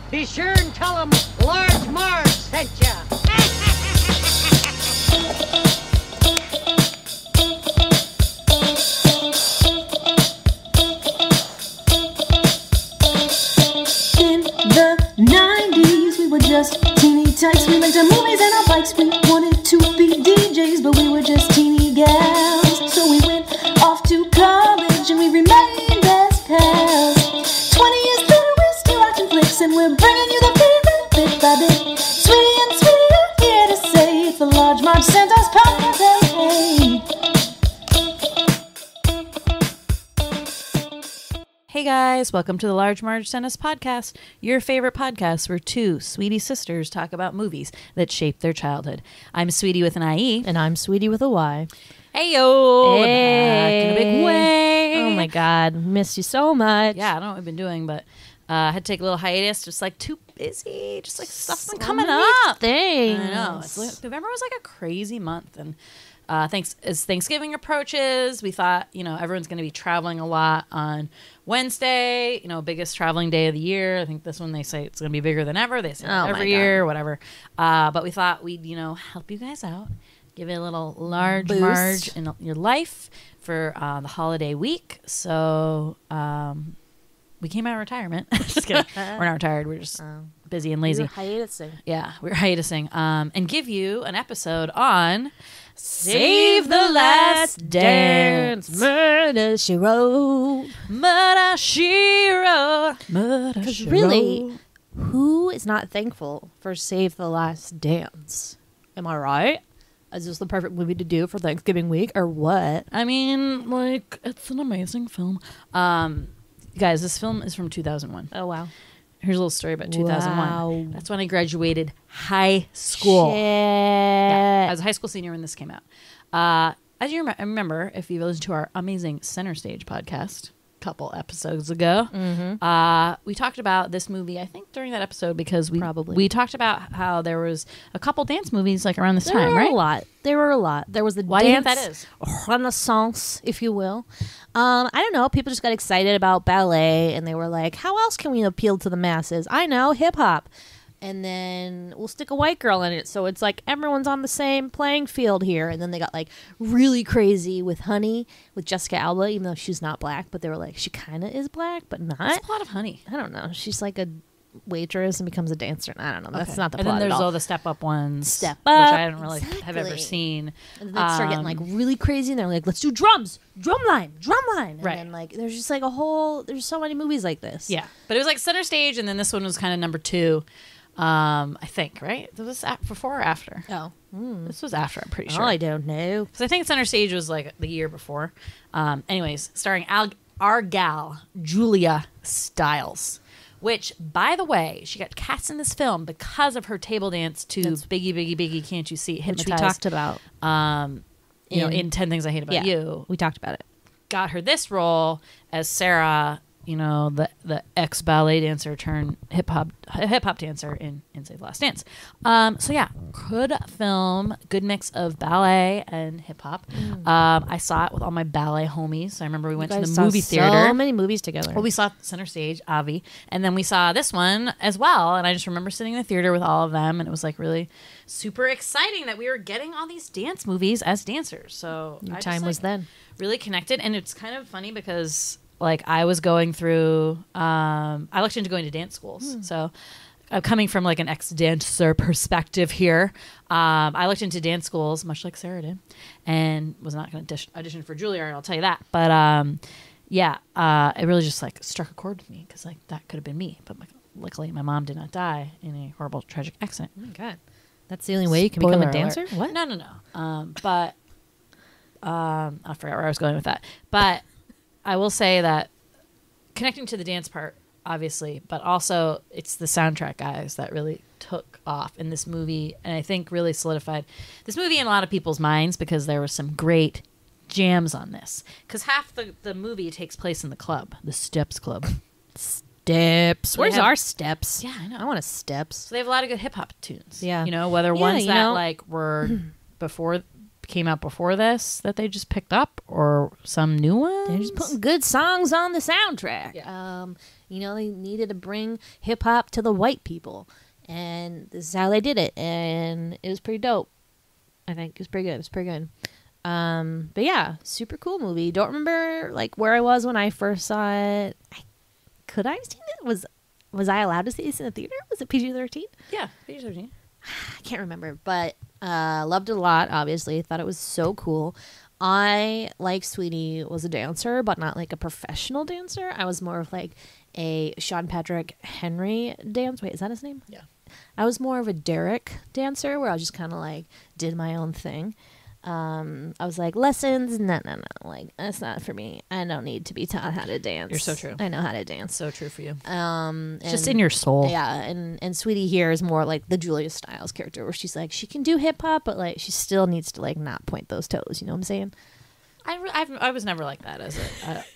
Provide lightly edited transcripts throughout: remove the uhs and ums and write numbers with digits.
Be sure and tell them Large Marge sent ya. In the 90s, we were just teeny tykes. We rented movies and our bikes. We wanted to be DJs, but we were just teeny gals. So we went off to college and we remained as pals. 20 years later, we're still watching flicks and we're bringing you the feedback bit by bit. Sweetie and Sweetie are here to say it's the Large Marge sent us podcast. Hey. Hey guys, welcome to the Large Marge Sent Us podcast, your favorite podcast where two sweetie sisters talk about movies that shaped their childhood. I'm Sweetie with an IE. And I'm Sweetie with a Y. Hey yo, Hey. back in a big way. Oh my God, missed you so much. Yeah, I don't know what we've been doing, but I had to take a little hiatus, just like too busy, just like stuff's been coming up. Things. I know. November was like a crazy month, and as Thanksgiving approaches, we thought, everyone's going to be traveling a lot on Wednesday, biggest traveling day of the year. I think this one they say it's going to be bigger than ever. They say that every year, whatever. But we thought we'd, help you guys out, give it a little large Boost. Marge in your life for the holiday week. So we came out of retirement. Just kidding. We're not retired. We're just busy and lazy. You're hiatusing. Yeah, we're hiatusing. And give you an episode on Save the Last Dance. Murder, She Wrote. Murder, She Wrote. Murder, Because She really, Wrote. who is not thankful for Save the Last Dance? Am I right? Is this the perfect movie to do for Thanksgiving week or what? I mean, it's an amazing film. Guys, this film is from 2001. Oh, wow. Here's a little story about 2001. Wow. That's when I graduated high school. Shit. Yeah, I was a high school senior when this came out. As you remember, if you listened to our amazing Center Stage podcast a couple episodes ago, we talked about this movie, I think, during that episode because we talked about how there was a couple dance movies like around this time, right? There were a lot. There was the Why do you dance think that is? renaissance, if you will. I don't know. People just got excited about ballet, and they were like, how else can we appeal to the masses? I know, hip-hop. And then we'll stick a white girl in it, so it's like everyone's on the same playing field here. And then they got like really crazy with Honey, with Jessica Alba, even though she's not black. But they were like, she kind of is black, but not. What's the plot of Honey? I don't know. She's like a waitress and becomes a dancer. I don't know. That's Okay. not the and plot then there's at all. all the Step Up ones, Step which Up, I don't really have ever exactly. seen. And then they start getting like really crazy, and they're like, "Let's do drums, drum line." And Right. then like, there's just like there's so many movies like this. Yeah, but it was like Center Stage, and then this one was kind of number 2. I think, right? Was this before or after? Oh, This was after, I'm pretty sure. I don't know. Because I think Center Stage was like the year before. Anyways, starring our gal, Julia Stiles. Which, by the way, she got cast in this film because of her table dance to Biggie, Biggie, Biggie, Can't You See, Which Hypnotized. we talked about. In 10 Things I Hate About You. We talked about it. Got her this role as Sarah, the ex ballet dancer turned hip hop dancer in Save the Last Dance. So yeah, good film, good mix of ballet and hip hop. I saw it with all my ballet homies. So I remember we went to the movie theater. So many movies together. Well, we saw Center Stage, Avi, and then we saw this one as well. And I just remember sitting in the theater with all of them, and it was like really super exciting that we were getting all these dance movies as dancers. So Your I time was then. really connected, and it's kind of funny because like I was going through I looked into going to dance schools. So coming from like an ex-dancer perspective here, I looked into dance schools much like Sarah did, and was not going to audition for Juilliard, I'll tell you that. But it really just like struck a chord with me because like that could have been me. But luckily my mom did not die in a horrible tragic accident. Oh my God. That's the only way you can become Spoiler a dancer? alert. What? No. But I forgot where I was going with that. But I will say that connecting to the dance part, obviously, but also it's the soundtrack, guys, that really took off in this movie, and I think really solidified this movie in a lot of people's minds because there was some great jams on this. Because half the movie takes place in the club, the Steps Club. Steps. Where's have- our steps? Yeah, I know. I want a steps. So they have a lot of good hip hop tunes. Yeah. Whether ones you that know. like were came out before this that they just picked up, or some new ones. They're just putting good songs on the soundtrack. Yeah. You know, they needed to bring hip hop to the white people, and this is how they did it, and it was pretty dope. I think it was pretty good. It was pretty good. But yeah, super cool movie. Don't remember like where I was when I first saw it. Could I have seen it? Was I allowed to see this in the theater? Was it PG-13? Yeah, PG-13. I can't remember, but loved it a lot. Obviously, thought it was so cool. I, like Sweetie, was a dancer, but not like a professional dancer. I was more of like a Sean Patrick Henry dance. Wait, is that his name? Yeah. I was more of a Derek dancer, where I just kind of like did my own thing. I was like, lessons, no, like that's not for me. I don't need to be taught how to dance. You're so true. I know how to dance. So true for you. It's Just in your soul. Yeah, and Sweetie here is more like the Julia Stiles character, where she's like, she can do hip hop, but like she still needs to like not point those toes. You know what I'm saying? I was never like that as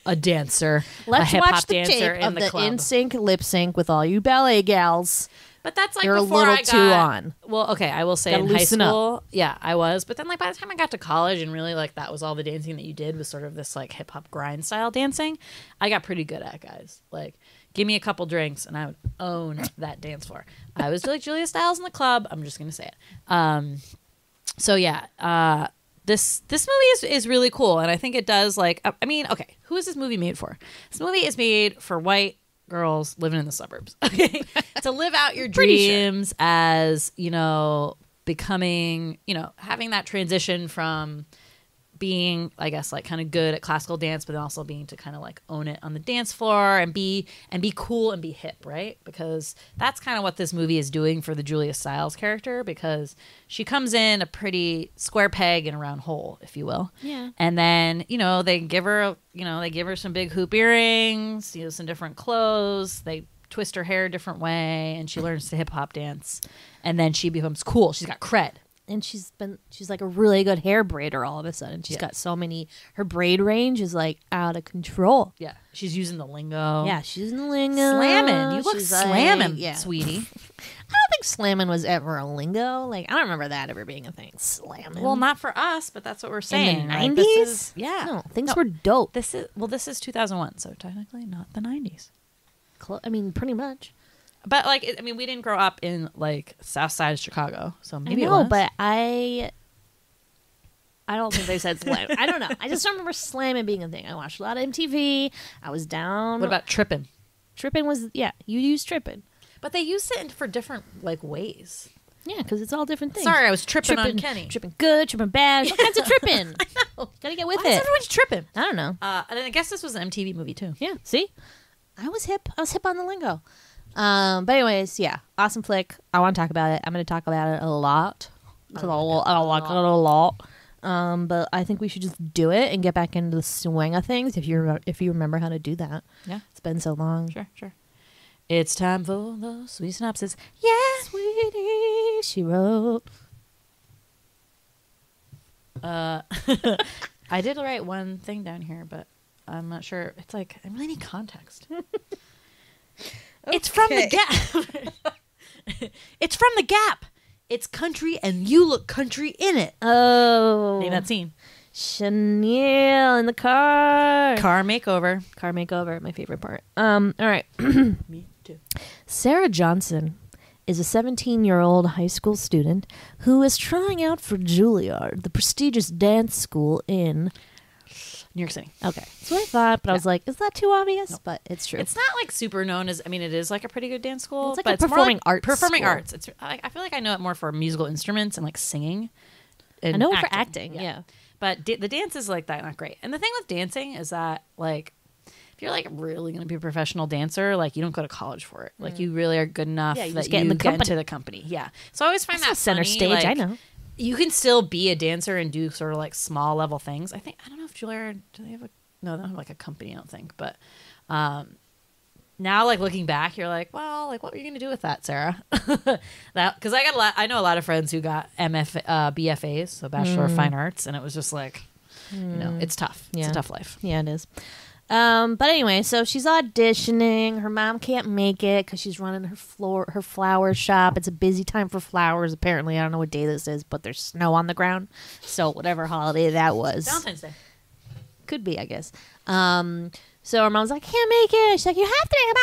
a dancer. Let's a hip-hop watch the dancer tape of the club. NSYNC lip sync with all you ballet gals. But that's like You're a before little I got, too on. Well, okay, I will say Gotta in high loosen up. school, yeah, I was. But then like by the time I got to college and really like that was all the dancing that you did was sort of this like hip hop grind style dancing, I got pretty good at, guys. Like give me a couple drinks and I would own that dance floor. I was like Julia Stiles in the club. I'm just gonna say it. So yeah, this movie is really cool, and I think it does like. I mean, okay, who is this movie made for? This movie is made for white girls living in the suburbs. Okay, to live out your dreams as becoming having that transition from being, I guess, like kind of good at classical dance, but then also being to kind of like own it on the dance floor and be cool and be hip, right? Because that's kind of what this movie is doing for the Julia Stiles character, because she comes in a pretty square peg in a round hole, if you will. Yeah. And then, they give her some big hoop earrings, some different clothes. They twist her hair a different way, and she learns to hip hop dance. And then she becomes cool. She's got cred. And she's like a really good hair braider all of a sudden. She's got so many, her braid range is like out of control. Yeah. She's using the lingo. Yeah, she's in the lingo. Slamming. You look She's slamming, like, yeah. sweetie. I don't think slamming was ever a lingo. Like, I don't remember that ever being a thing. Slamming. Well, not for us, but that's what we're saying. in the Like, 90s? this is- yeah. No, things were dope. This is 2001, so technically not the 90s. I mean, pretty much. But like, we didn't grow up in like South Side of Chicago, so maybe I know, it was. but I don't think they said slam. I don't know. I just don't remember slamming being a thing. I watched a lot of MTV. I was down. What about tripping? tripping? You used tripping. But they used it for different like ways. Yeah, because it's all different things. Sorry, I was tripping on Kenny. Tripping good, tripping bad. All kinds of tripping. I know. Gotta get with Why is it. everybody tripping? I don't know. And then I guess this was an MTV movie too. Yeah, see? I was hip. I was hip on the lingo. But anyways, yeah, awesome flick. I want to talk about it. I'm going to talk about it a lot. Because I like it a lot. But I think we should just do it and get back into the swing of things if you remember how to do that. Yeah. It's been so long. Sure. It's time for the sweet synopsis. Yeah. Sweetie, she wrote. I did write one thing down here, but I'm not sure. It's like, I really need context. It's from the Gap. It's from the Gap. It's country and you look country in it. Oh. Name that scene. Chanel in the car. Car makeover. Car makeover, my favorite part. All right. Me too. Sarah Johnson is a 17-year-old high school student who is trying out for Juilliard, the prestigious dance school in New York City. Okay. That's what I thought, but I was like, is that too obvious? No. But it's true. It's not like super known as, it is like a pretty good dance school. It's like but a it's more performing arts Performing school. arts. It's I feel like I know it more for musical instruments and like singing. And I know it for acting, yeah. But the dance is like that, not great. And the thing with dancing is that like, if you're like really going to be a professional dancer, like you don't go to college for it. Like you really are good enough Yeah, you that just get you in the get company. into the company. Yeah. So I always find That's that not center funny, stage, like, I know. You can still be a dancer and do sort of like small level things. I don't know if Juilliard, do they have no, they don't have like a company, I don't think. But now, like looking back, you're like, well, like what were you going to do with that, Sarah? That because I know a lot of friends who got BFAs, so Bachelor of Fine Arts, and it was just like, it's tough. Yeah. It's a tough life. Yeah, it is. But anyway, so she's auditioning. Her mom can't make it because she's running her flower shop. It's a busy time for flowers. Apparently, I don't know what day this is, but there's snow on the ground. So whatever holiday that was, Valentine's Day. could be, I guess. So her mom's like, I can't make it. She's like, you have to make it,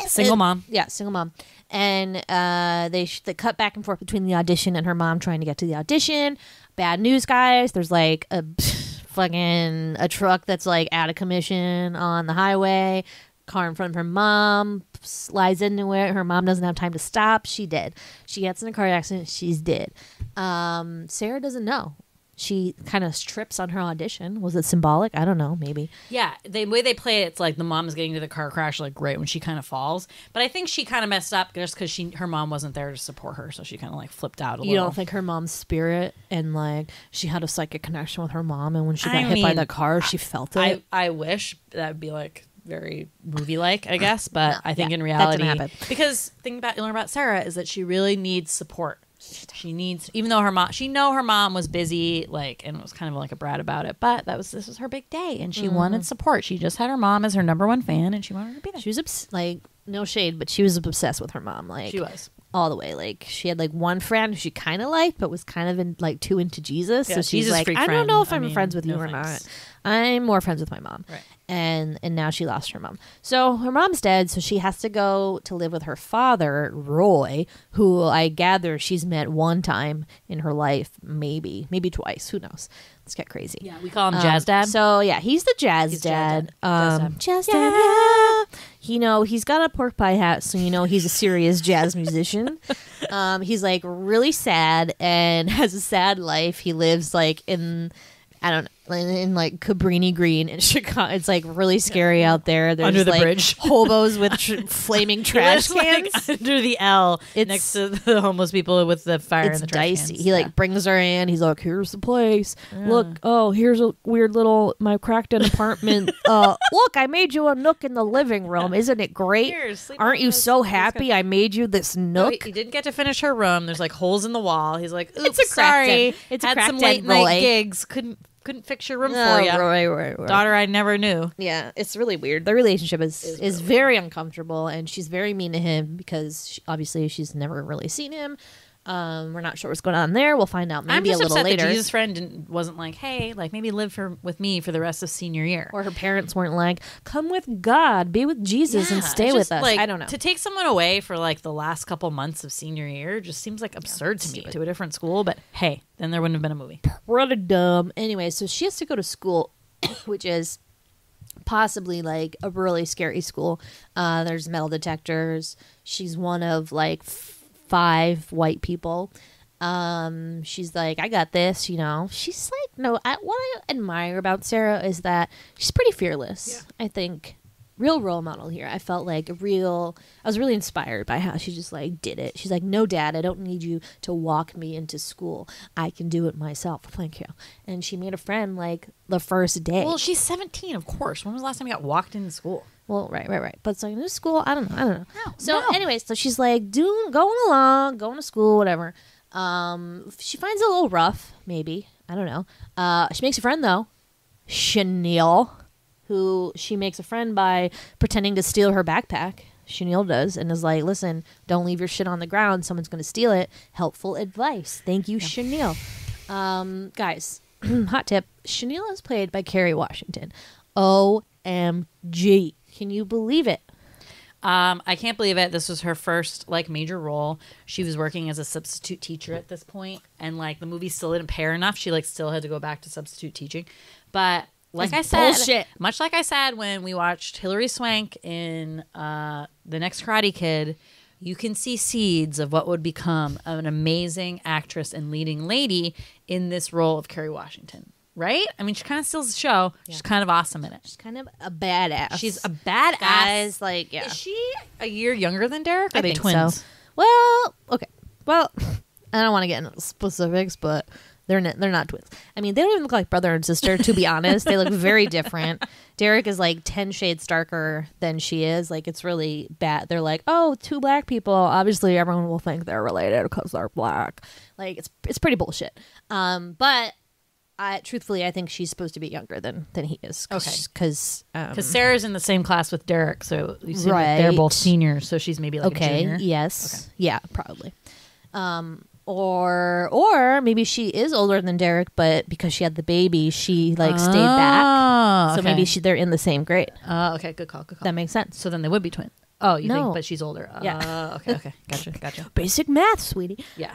Mom. Single mom. Yeah, single mom. And they cut back and forth between the audition and her mom trying to get to the audition. Bad news, guys. There's like a truck that's like out of commission on the highway. Car in front of her mom slides into it. Her mom doesn't have time to stop. She dead. She gets in a car accident. She's dead. Sarah doesn't know. She kind of trips on her audition. Was it symbolic? I don't know. Maybe. Yeah, the way they play it, it's like the mom is getting to the car crash like right when she kind of falls. But I think she kind of messed up just because her mom wasn't there to support her, so she kind of like flipped out a little. You don't think her mom's spirit and like she had a psychic connection with her mom, and when she got hit by the car, she felt it? I wish that would be like very movie-like, I guess. But I think in that reality, didn't happen. because the thing about you learn about Sarah is that she really needs support. She needs, even though her mom was busy, like, and was kind of like a brat about it, but this was her big day, and she wanted support. She just had her mom as her number one fan, and she wanted her to be there. She was like, no shade, but she was obsessed with her mom. Like, She was. all the way. Like, she had like one friend who she kind of liked, but was kind of too into Jesus. Yeah, so she's Jesus like, freak I don't friend. know if I I'm mean, friends with you no or thanks. not. I'm more friends with my mom. Right. And now she lost her mom. So her mom's dead, so she has to go to live with her father, Roy, who I gather she's met one time in her life, maybe twice. Who knows? Let's get crazy. Yeah, we call him Jazz Dad. So yeah, he's the jazz He's dad. Jazz Dad. Jazz dad. He's got a pork pie hat, so he's a serious jazz musician. He's like really sad and has a sad life. He lives like in like Cabrini Green in Chicago. It's like really scary out there. There's Under the like bridge. hobos with flaming trash He lives, cans. like, under the L next to the homeless people with the fire It's and the trash dicey. cans. He like brings her in. He's like, "Here's the place. Look, here's a weird little my cracked in apartment. Look, I made you a nook in the living room. Isn't it great? Here, sleep Aren't on you this. so It's happy good." I made you this No, nook?" he didn't get to finish her room. There's like holes in the wall. He's like, oops, It's a crack sorry. den. It's a Had crack some den late night boy. gigs. Couldn't fix your room Oh, for you. right. Daughter I never knew. Yeah, it's really weird. The relationship is very uncomfortable, and she's very mean to him because obviously she's never really seen him. We're not sure what's going on there. We'll find out maybe I'm just a little upset later. that Jesus friend wasn't like, hey, like maybe live with me for the rest of senior year. Or her parents weren't like, "Come with God, be with Jesus, and Yeah, stay it's with just, us." like, I don't know. To take someone away for like the last couple months of senior year just seems like absurd to me, to a different school. But hey, then there wouldn't have been a movie. Pretty dumb. Anyway, so she has to go to school, which is possibly like a really scary school. There's metal detectors. She's one of like 5 white people. She's like, I got this, She's like, no. What I admire about Sarah is that she's pretty fearless. I think real role model here. I felt like I was really inspired by how she just like did it. She's like, no, Dad, I don't need you to walk me into school. I can do it myself. Thank you. And she made a friend like the first day. Well, she's 17, of course. When was the last time you got walked into school? Well, right. But it's like, this school, I don't know. So no. anyway, so she's like, going along, going to school, whatever. She finds it a little rough, maybe. I don't know. She makes a friend though, Chanel, who she makes a friend by pretending to steal her backpack. Chanel does, and is like, listen, don't leave your shit on the ground. Someone's going to steal it. Helpful advice. Thank you, Chanel. Guys, hot tip. Chanel is played by Kerry Washington. OMG. Can you believe it? I can't believe it. This was her first like major role. She was working as a substitute teacher at this point, and like the movie still didn't pay her enough. She like still had to go back to substitute teaching. But like That's I said, bullshit. much like I said when we watched Hilary Swank in The Next Karate Kid, you can see seeds of what would become an amazing actress and leading lady in this role of Kerry Washington. Right? I mean, she kind of steals the show. She's kind of awesome in it. She's kind of a badass. She's a badass. Guys, like, yeah. Is she a year younger than Derek? Or I are they think twins? so. Well, okay. Well, I don't want to get into specifics, but they're not twins. I mean, they don't even look like brother and sister, to be honest. They look very different. Derek is like 10 shades darker than she is. Like, it's really bad. They're like, oh, 2 black people. Obviously, everyone will think they're related because they're black. Like, it's pretty bullshit. But truthfully, I think she's supposed to be younger than he is. Okay. Because Sarah's in the same class with Derek, so you see that Right. they're both seniors, so she's maybe like a okay, junior. yes. Yeah, probably. Or maybe she is older than Derek, but because she had the baby, she like stayed back. So okay. maybe they're in the same grade. Okay, good call. That makes sense. So then they would be twins. Oh, you No. think, but she's older. Yeah. Okay. Gotcha. Basic math, sweetie. Yeah.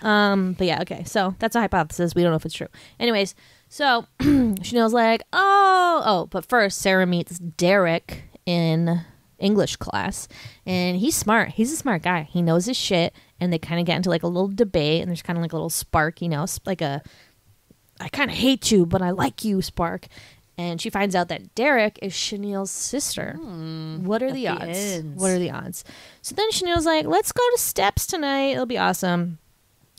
But yeah, okay. So that's a hypothesis. We don't know if it's true. Anyways, so Chanel's like, but first Sarah meets Derek in English class, and he's smart. He's a smart guy. He knows his shit, and they kind of get into like a little debate, and there's kind of like a little spark, like a I kind of hate you, but I like you spark. And she finds out that Derek is Chanel's sister. What are the odds? ends. What are the odds? So then Chanel's like, let's go to Steps tonight. It'll be awesome.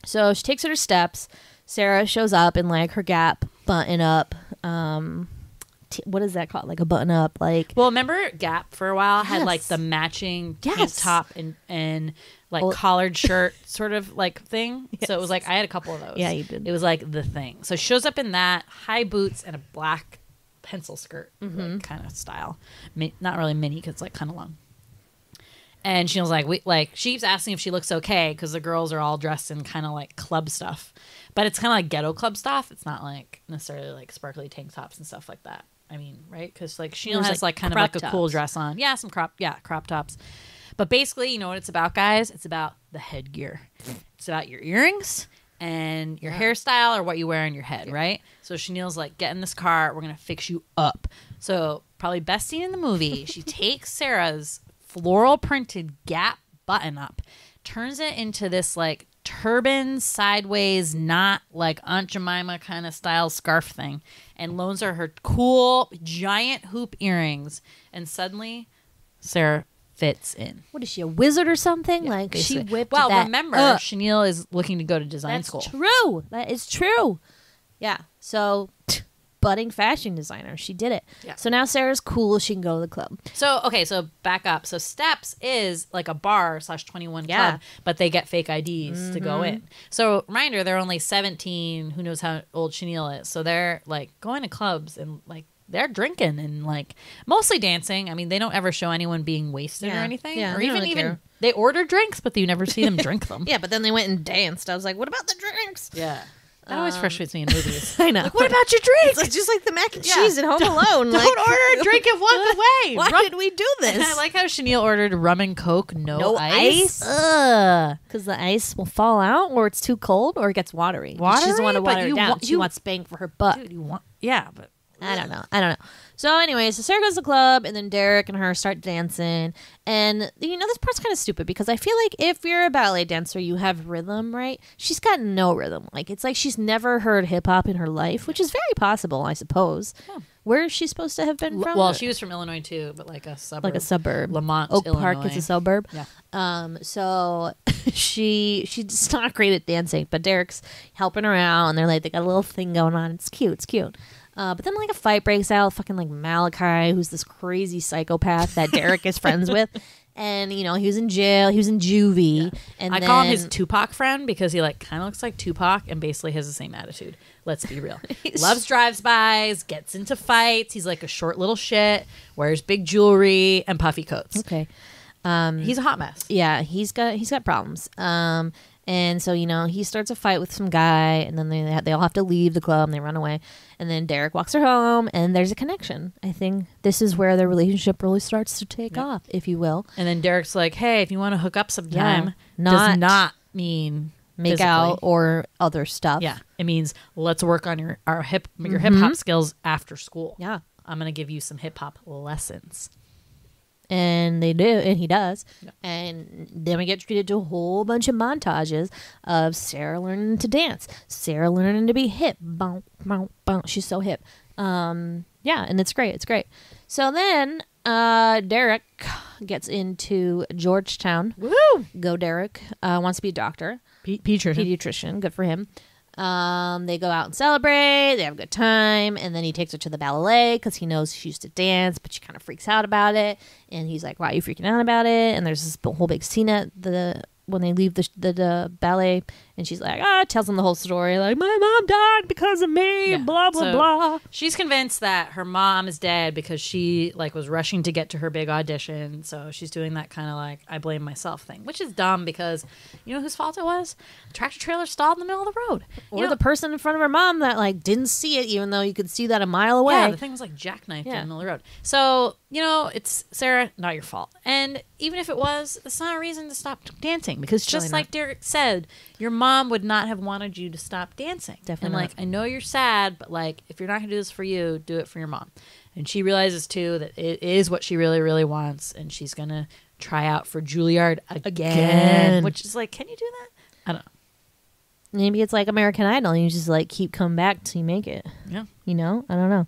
So she takes her to Steps. Sarah shows up in like her Gap button up. What is that called? Like a button up, like Well, remember Gap for a while had like Yes. the matching tank Yes. top and like Well- collared shirt sort of like thing. So it was like I had a couple of those. Yeah, you did. It was like the thing. So she shows up in that, high boots and a black pencil skirt like, kind of style. Not really mini because it's like kind of long. And she was like, she keeps asking if she looks okay because the girls are all dressed in kind of like club stuff, but it's kind of like ghetto club stuff. It's not like necessarily like sparkly tank tops and stuff like that. I mean, right? Because like she There's, has like, like kind of crop like a cool tops. dress on. Yeah, some crop tops. But basically, you know what it's about, guys? It's about the headgear. It's about your earrings and your hairstyle or what you wear on your head, right? So Chanel's like, get in this car. We're going to fix you up. So probably best scene in the movie. She takes Sarah's floral printed Gap button up, turns it into this like turban sideways, not like Aunt Jemima kind of style scarf thing, and loans her cool giant hoop earrings. And suddenly Sarah fits in. what is she, a wizard or something? Yeah, like she basically. whipped Well, that remember, up. Chanel is looking to go to design That's school. true. That is true. Yeah. So budding fashion designer. She did it. Yeah. So now Sarah's cool. She can go to the club. So, okay, so back up. So Steps is like a bar / 21 Yeah. club, but they get fake IDs to go in. So reminder, they're only 17. Who knows how old Chanel is. So they're like going to clubs and like they're drinking and like mostly dancing. I mean, they don't ever show anyone being wasted or Yeah. anything. Yeah, Or they don't even really care. they order drinks, but you never see them drink them. Yeah, but then they went and danced. I was like, what about the drinks? Yeah. That always frustrates me in movies. I know. Like, what about your drinks? It's just like the mac and Yeah. cheese at Home Alone. Don't order a drink and walk away. Why Rum- did we do this? And I like how Chanel ordered rum and Coke, no ice. Because the ice will fall out, or it's too cold, or it gets watery. She doesn't want to Watery? But water it you down. want- She you- wants bang for her butt. Dude, you want? Yeah, but I don't know. So anyway, so Sarah goes to the club, and then Derek and her start dancing. And, this part's kind of stupid, because I feel like if you're a ballet dancer, you have rhythm, right? She's got no rhythm. Like, it's like she's never heard hip-hop in her life, which is very possible, I suppose. Where is she supposed to have been from? well, she was from Illinois too, but like a suburb. like a suburb. Lamont, Oak Illinois. Park is a suburb. Yeah. So she's not great at dancing, but Derek's helping her out, and they got a little thing going on. It's cute. But then like a fight breaks out. Fucking like Malachi, who's this crazy psychopath that Derek is friends with, and he was in jail. He was in juvie, and I call him his Tupac friend because he like kind of looks like Tupac and basically has the same attitude. Let's be real. Loves drives-bys, gets into fights. He's like a short little shit, wears big jewelry and puffy coats. Okay. He's a hot mess. Yeah, he's got problems. And so he starts a fight with some guy, and then they all have to leave the club and they run away. And then Derek walks her home, and there's a connection. I think this is where their relationship really starts to take off, if you will. And then Derek's like, "Hey, if you want to hook up sometime, not does not mean Make physically. out or other stuff. Yeah, it means let's work on your hip hop skills after school. Yeah. I'm gonna give you some hip hop lessons." And they do, and he does. And then we get treated to a whole bunch of montages of Sarah learning to dance, Sarah learning to be hip. Bow, bow, bow. She's so hip. Yeah, and it's great. It's great. So then Derek gets into Georgetown. Woo! Go Derek. Wants to be a doctor. Pediatrician. Good for him. They go out and celebrate. They have a good time, and then he takes her to the ballet because he knows she used to dance, but she kind of freaks out about it. And he's like, "Why are you freaking out about it?" And there's this whole big scene at the when they leave the ballet, and she's like, tells them the whole story, like, my mom died because of me, blah blah So blah. she's convinced that her mom is dead because she like was rushing to get to her big audition. So she's doing that kind of like I blame myself thing, which is dumb because you know whose fault it was? The tractor trailer stalled in the middle of the road, Or the person in front of her mom that like didn't see it, even though you could see that a mile away. Yeah, the thing was like jackknifed in the middle of the road. So, you know, it's Sarah, not your fault. And even if it was, that's not a reason to stop dancing because just Really like not. Derek said, your mom would not have wanted you to stop dancing. Definitely And like, not. I know you're sad, but like, if you're not going to do this for you, do it for your mom. And she realizes too that it is what she really, really wants. And she's going to try out for Juilliard again. Which is like, can you do that? I don't know. Maybe it's like American Idol, and you just like keep coming back till you make it. Yeah. You know, I don't know.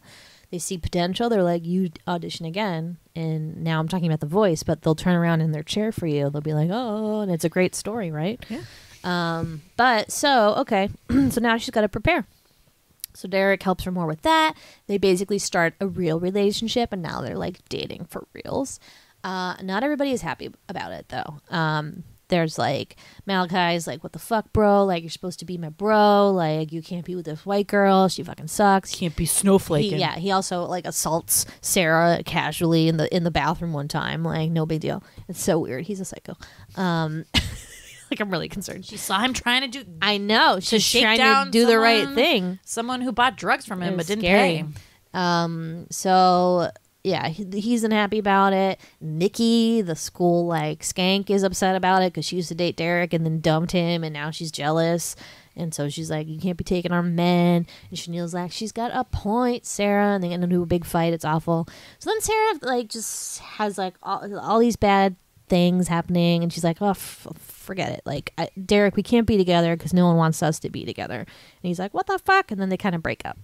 They see potential. They're like, you audition again. And now I'm talking about The Voice, but they'll turn around in their chair for you. They'll be like, oh, and it's a great story, right? Yeah. But so, okay. So now she's got to prepare. So Derek helps her more with that. They basically start a real relationship, and now they're like dating for reals. Not everybody is happy about it, though. There's like Malachi's like, what the fuck, bro? Like, you're supposed to be my bro. Like, you can't be with this white girl. She fucking sucks. Can't be snowflaking. He also like assaults Sarah casually in the bathroom one time. Like, no big deal. It's so weird. He's a psycho. Like, I'm really concerned. She saw him trying to do I know she's shake trying to down do the right someone. thing. someone who bought drugs from him It but was didn't scary. pay. So yeah, he's unhappy about it. Nikki, the school like skank, is upset about it because she used to date Derek and then dumped him, and now she's jealous. And so she's like, you can't be taking our men. And Chanel's like, she's got a point, Sarah. And they get into a big fight. It's awful. So then Sarah like just has like all these bad things happening, and she's like, oh, forget it. Like, Derek, we can't be together because no one wants us to be together. And he's like, what the fuck? And then they kind of break up.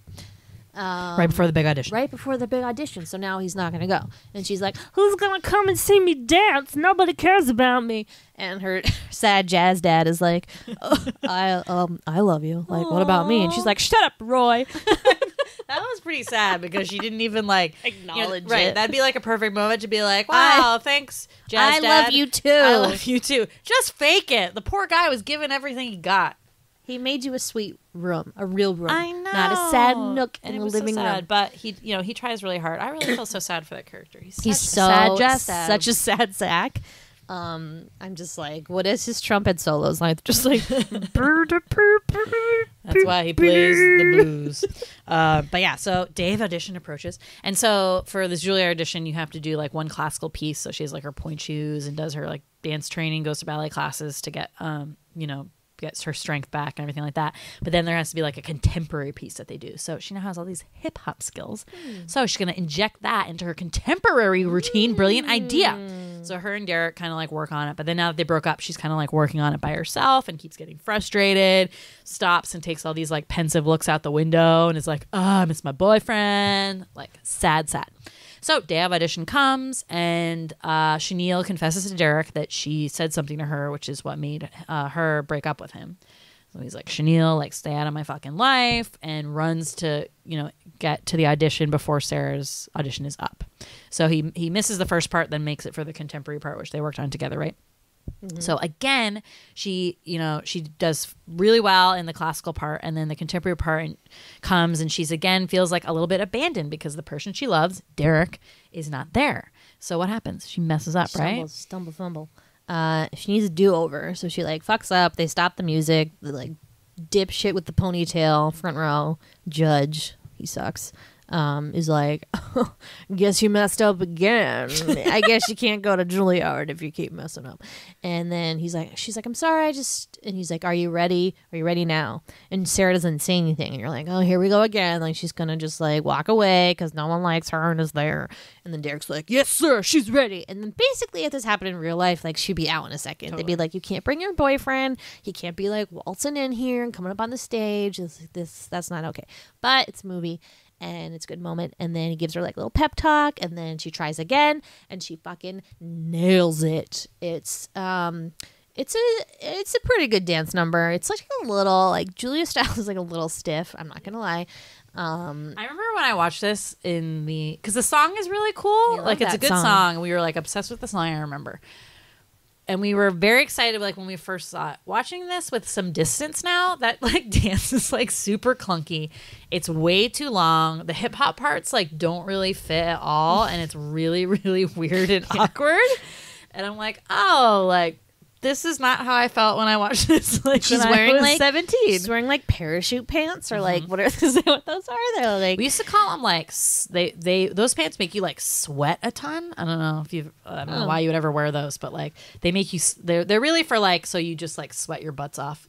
Right before the big audition. Right before the big audition. So now he's not going to go. And she's like, who's going to come and see me dance? Nobody cares about me. And her sad jazz dad is like, oh, I love you. Like, what about me? And she's like, shut up, Roy. That was pretty sad because she didn't even like Acknowledge right. it. That'd be like a perfect moment to be like, wow, thanks, Jazz I Dad. love you too. I love you too. Just fake it. The poor guy was given everything he got. He made you a sweet room, a real room. I know. Not a sad nook and in it the was living so sad, room. But he tries really hard. I really feel so sad for that character. He's He's such so a sad jazz dad. such a sad sack. I'm just like, what is his trumpet solos like? Just like, That's why he plays the blues. But yeah, so Dave audition approaches. And so for this Juilliard audition, you have to do like one classical piece. So she has like her point shoes and does her like dance training, goes to ballet classes to get, gets her strength back and everything like that. But then there has to be like a contemporary piece that they do. So she now has all these hip hop skills. So she's going to inject that into her contemporary routine. Brilliant idea. So her and Derek kind of like work on it. But then now that they broke up, she's kind of like working on it by herself and keeps getting frustrated, stops and takes all these like pensive looks out the window and is like, oh, I miss my boyfriend. Like sad. So day of audition comes, and Chanel confesses to Derek that she said something to her, which is what made her break up with him. So he's like, Chanel, like, stay out of my fucking life, and runs to, get to the audition before Sarah's audition is up. So he misses the first part, then makes it for the contemporary part, which they worked on together, right? Mm-hmm. So again, she does really well in the classical part, and then the contemporary part comes, and she's again feels like a little bit abandoned because the person she loves, Derek, is not there. So what happens? She messes up, right? Stumble, fumble. She needs a do-over, so she like fucks up. They stop the music. The like dipshit with the ponytail, front row, judge, he sucks. Is like, oh, guess you messed up again. I guess you can't go to Juilliard if you keep messing up. And then she's like, I'm sorry, and he's like, are you ready? Are you ready now? And Sarah doesn't say anything. And you're like, oh, here we go again. Like, she's going to just like walk away because no one likes her and is there. And then Derek's like, yes, sir, she's ready. And then basically if this happened in real life, like she'd be out in a second. Totally. They'd be like, you can't bring your boyfriend. He can't be like waltzing in here and coming up on the stage. That's not okay. But it's a movie. And it's a good moment. And then he gives her like a little pep talk. And then she tries again. And she fucking nails it. It's a pretty good dance number. It's like a little, like, Julia Stiles is like a little stiff. I'm not going to lie. I remember when I watched this because the song is really cool. Like, it's a good song. song. And we were like obsessed with the song, I remember. and we were very excited like when we first saw it. Watching this with some distance now, that like dance is like super clunky. It's way too long. The hip hop parts like don't really fit at all, and it's really, really weird and awkward. And I'm like, oh, like this is not how I felt when I watched this. Like She's when wearing I was like 17. She's wearing like parachute pants or like what are is that what those are? They're like We used to call them like those pants make you like sweat a ton. I don't know if you I don't know why you would ever wear those, but like they make you they're really for like so you just like sweat your butt off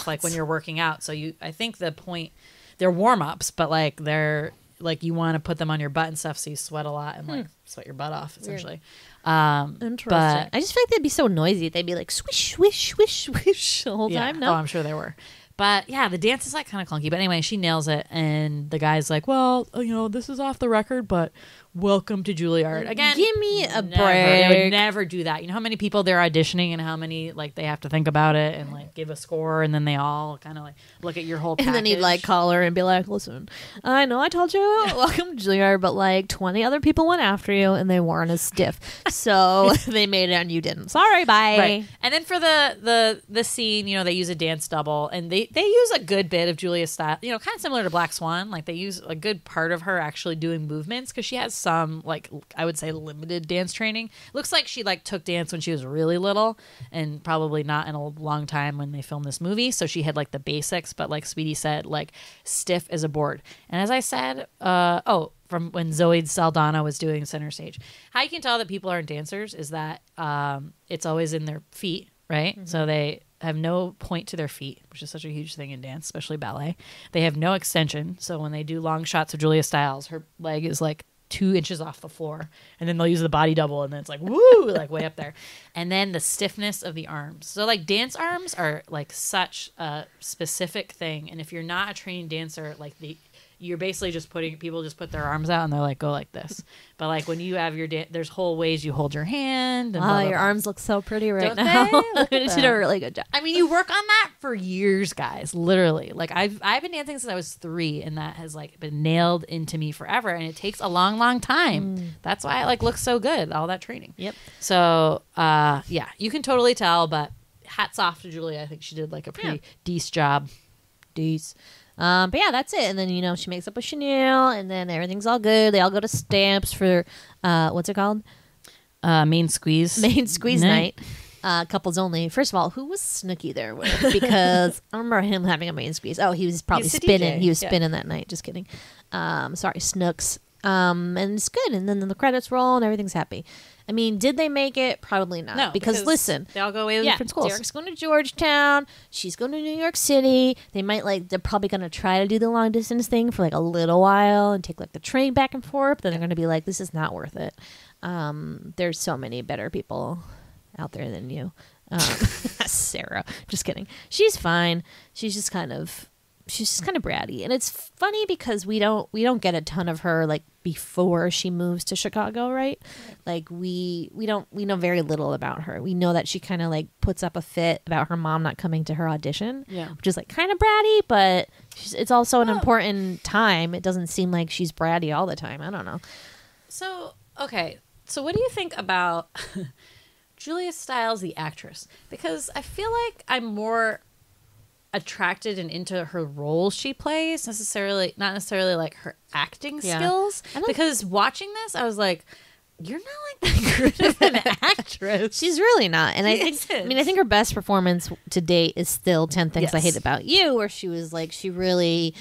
like when you're working out. So I think the point they're warm ups, but like they're like you want to put them on your butt and stuff so you sweat a lot and like sweat your butt off essentially. interesting. But I just feel like they'd be so noisy. They'd be like swish, swish, swish, swish the whole time. No, Oh, I'm sure there were. But yeah, the dance is like kind of clunky. But anyway, she nails it. And the guy's like, well, this is off the record, but welcome to Juilliard. Again, give me a never. They break. would never do that. You know how many people they're auditioning and how many like they have to think about it and like give a score and then they all kind of like look at your whole package. And then he'd like call her and be like, listen, I know I told you welcome to Juilliard, but like 20 other people went after you and they weren't as stiff. So they made it and you didn't. Sorry, bye. Right. And then for the scene, they use a dance double and they use a good bit of Julia Stiles, kind of similar to Black Swan. Like they use a good part of her actually doing movements because she has some like I would say limited dance training. Looks like she like took dance when she was really little and probably not in a long time when they filmed this movie. So she had like the basics, but like Sweetie said, like stiff as a board. And as I said, from when Zoe Saldana was doing Center Stage, how you can tell that people aren't dancers is that it's always in their feet, right? Mm-hmm. So they have no point to their feet, which is such a huge thing in dance, especially ballet. They have no extension. So when they do long shots of Julia Stiles, her leg is like 2 inches off the floor, and then they'll use the body double, and then it's like woo, like way up there. And then the stiffness of the arms. So like dance arms are like such a specific thing, and if you're not a trained dancer, like you're basically just people just put their arms out and they're like go like this. But like when you have your there's whole ways you hold your hand. And wow, blah, blah, your blah. arms look so pretty right Don't now. they? You did a really good job. I mean, you work on that for years, guys. Literally, like I've been dancing since I was 3, and that has like been nailed into me forever. And it takes a long, long time. That's why it like looks so good. All that training. Yep. So, yeah, you can totally tell. But hats off to Julia. I think she did like a pretty decent job. But yeah, that's it. And then, she makes up with Chanel, and then everything's all good. They all go to Stamps for, what's it called? Main squeeze. Main squeeze night. Couples only. First of all, who was Snooki there with? Because I remember him having a main squeeze. Oh, he was probably spinning. DJ. He was spinning that night. Just kidding. Sorry, Snooks. And it's good. And then the credits roll and everything's happy. I mean, did they make it? Probably not. No, because listen, they all go away to different schools. Derek's going to Georgetown. She's going to New York City. They might they're probably going to try to do the long distance thing for like a little while and take like the train back and forth. Then they're going to be like, this is not worth it. There's so many better people out there than you. Sarah, just kidding. She's fine. She's just kind of bratty, and it's funny because we don't get a ton of her like before she moves to Chicago, right? Like we know very little about her. We know that she kind of like puts up a fit about her mom not coming to her audition, which is like kind of bratty, but it's also an important time. It doesn't seem like she's bratty all the time. I don't know. So okay, so what do you think about Julia Stiles, the actress? Because I feel like I'm more attracted and into her roles she plays, not necessarily like her acting skills. Because watching this, I was like, you're not like that good of an actress. She's really not. And I think her best performance to date is still 10 Things I Hate About You, where she was like, she really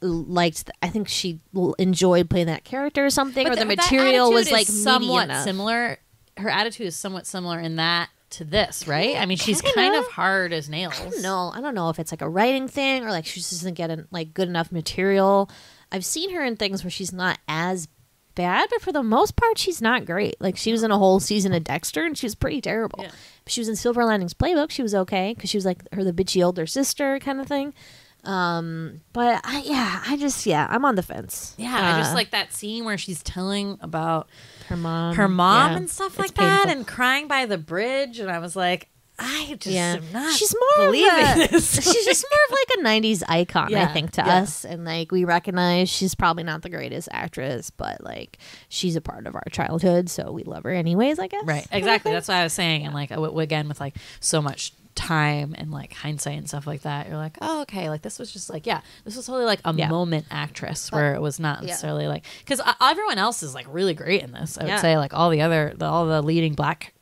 liked, I think she enjoyed playing that character or something, or the material was like somewhat similar. Her attitude is somewhat similar in that to this, right? I mean, she's kind of hard as nails. I don't know if it's like a writing thing or like she just doesn't get like good enough material. I've seen her in things where she's not as bad, but for the most part, she's not great. Like she was in a whole season of Dexter, and she was pretty terrible. Yeah. She was in Silver Linings Playbook. She was okay because she was like the bitchy older sister kind of thing. But I'm on the fence. Yeah, I just like that scene where she's telling about her mom and stuff like that, and crying by the bridge, and I was like, I just Yeah, am not she's more of believing a, this. she's just more of like a '90s icon, I Yeah, think, to yeah. us, and like we recognize she's probably not the greatest actress, but like she's a part of our childhood, so we love her anyways, I guess. Right, exactly. That's what I was saying. And like again, with like so much time and like hindsight and stuff like that, you're like, oh, okay, like this was just like, yeah, this was totally like a Yeah. moment actress where it was not yeah. necessarily like, because everyone else is like really great in this. I would Yeah. say like all the leading black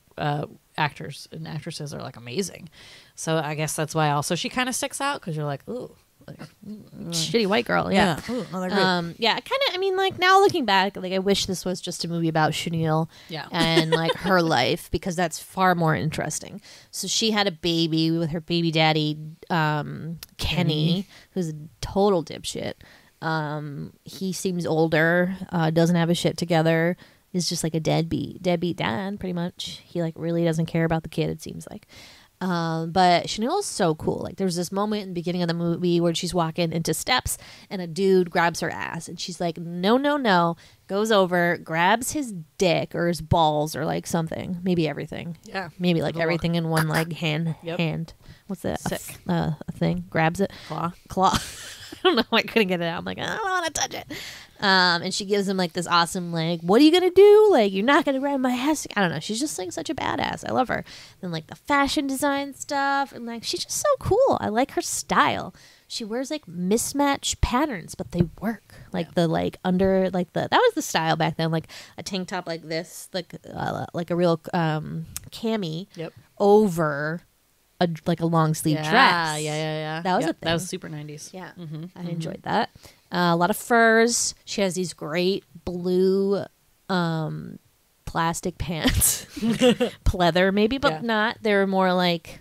actors and actresses are like amazing. So I guess that's why also she kind of sticks out, because you're like, ooh, like, Shitty white girl, yeah. Ooh, oh, they're great. Yeah, kind of. I mean, like now looking back, like I wish this was just a movie about Chenille, Yeah. and like her life, because that's far more interesting. So she had a baby with her baby daddy, Kenny, who's a total dipshit. He seems older, doesn't have his shit together, is just like a deadbeat dad, pretty much. He like really doesn't care about the kid, it seems like. But Chenille is so cool. Like there's this moment in the beginning of the movie where she's walking into steps and a dude grabs her ass, and she's like, no, goes over, grabs his dick or his balls or like something, maybe everything. Yeah. Maybe like Little everything in one like hand. What's that? Sick. A thing. Grabs it. Claw. I don't know. I couldn't get it out. I'm like, I don't want to touch it. And she gives him like this awesome, like, what are you gonna do? Like, you're not gonna grab my ass. I don't know. She's just like such a badass. I love her. Then like the fashion design stuff, and like she's just so cool. I like her style. She wears like mismatched patterns, but they work. Like the like under like that was the style back then. Like a tank top like this, like a real cami Yep. over a long sleeve dress. Yeah. That was a That thing. was super 90s. Yeah, I enjoyed that. A lot of furs. She has these great blue plastic pants, pleather maybe, but Yeah. not. They were more like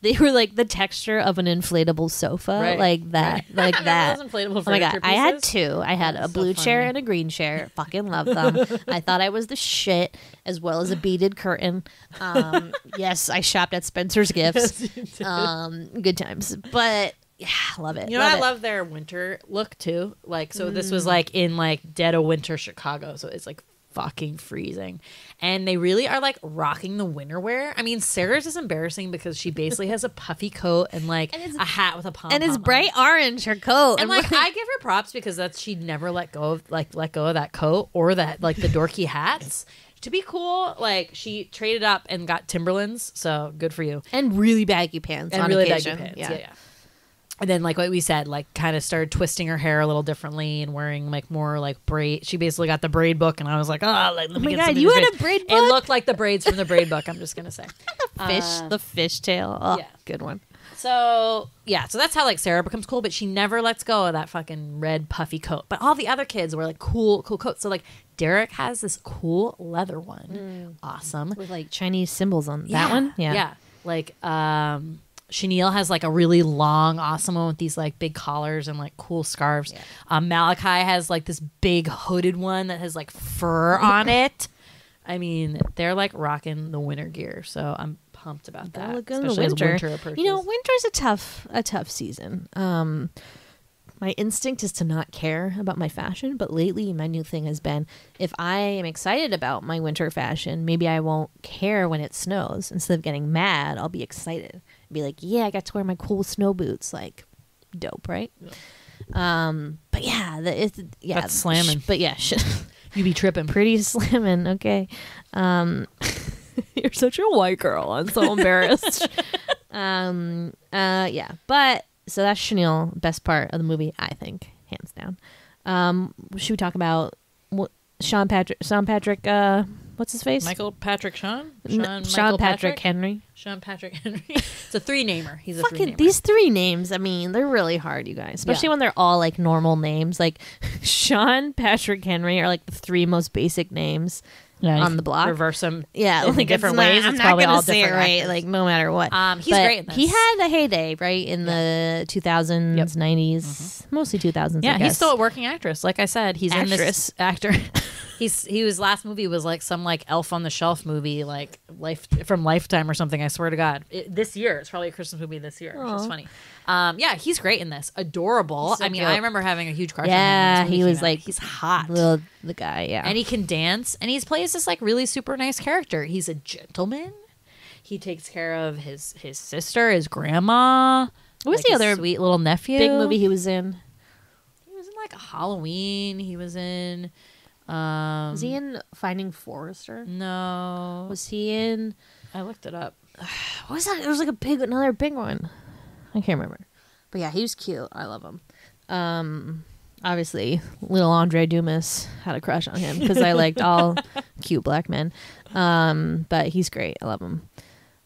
they were like the texture of an inflatable sofa, Right. like that, like Remember that. those inflatable Oh my god, furniture I had pieces? two. I had a That's so blue chair funny. and a green chair. Fucking love them. I thought I was the shit, as well as a beaded curtain. Yes, I shopped at Spencer's Gifts. Good times, but yeah, love it. You know, I love their winter look too. Like, so this was like in like dead of winter Chicago, so it's like fucking freezing, and they really are like rocking the winter wear. I mean, Sarah's is embarrassing because she basically has a puffy coat and like a hat with a pom, and it's bright orange, her coat, And like I give her props because she'd never let go of that coat or that like the dorky hats. To be cool, like she traded up and got Timberlands, so good for you. and really baggy pants And on really occasion. baggy pants. Yeah. And then, like what we said, like kind of started twisting her hair a little differently and wearing like more like braid. She basically got the braid book, and I was like, oh, like, let me my get God, some of you these had a braids. braid It book? looked like the braids from the braid book. I'm just gonna say. The fishtail. Oh, yeah. good one. So yeah, so that's how like Sarah becomes cool, but she never lets go of that fucking red puffy coat. But all the other kids were like cool coats. So like Derek has this cool leather one, awesome. With like Chinese symbols on that one. Yeah. Like Chenille has like a really long, awesome one with these like big collars and like cool scarves. Malachi has like this big hooded one that has like fur on it. I mean, they're like rocking the winter gear, so I'm pumped about that. Gotta look good in the especially as winter. approaches. You know, winter's a tough season. My instinct is to not care about my fashion, but lately my new thing has been if I am excited about my winter fashion, maybe I won't care when it snows. Instead of getting mad, I'll be excited. Be like, yeah, I got to wear my cool snow boots. Like, dope, right? But yeah, That's slamming. But yeah, you be tripping. pretty slamming. Okay. You're such a white girl. I'm so embarrassed. Yeah, but so that's Chenille, best part of the movie, I think, hands down. Should we talk about Sean Patrick? What's his face? Michael Patrick Sean? Sean Patrick Henry. Sean Patrick Henry. It's a three-namer. He's a Fucking three-namer. these three names. I mean, they're really hard, you guys. Especially Yeah. when they're all like normal names. Like Sean Patrick Henry are like the three most basic names on the block. Reverse them. Yeah, in like different it's not- ways. I'm It's not probably gonna all say it different right. actors. Like no matter what. He's But great in this. He had a heyday, right, in the 2000s, Yep. 90s, mostly 2000s. Yeah, I he's guess. still a working actress. Like I said, he's in this Actress. actor. His last movie was like some like Elf on the Shelf movie, like from Lifetime or something. I swear to God, this year it's probably a Christmas movie this year, which is funny. Yeah, he's great in this. Adorable. So I mean, cute. I remember having a huge crush on him. Yeah, when this he movie was came out. like he's hot. the guy. Yeah, And he can dance, and he plays this like really super nice character. He's a gentleman. he takes care of his sister, his grandma. What was like the his other sweet little nephew? big movie he was in? He was in like Halloween. He was in. Was he in Finding Forrester? No, Was he in? I looked it up. What was that? It was like another big one. I can't remember. But yeah, he was cute. I love him. Obviously, little Andre Dumas had a crush on him because I liked all cute black men. But he's great. I love him.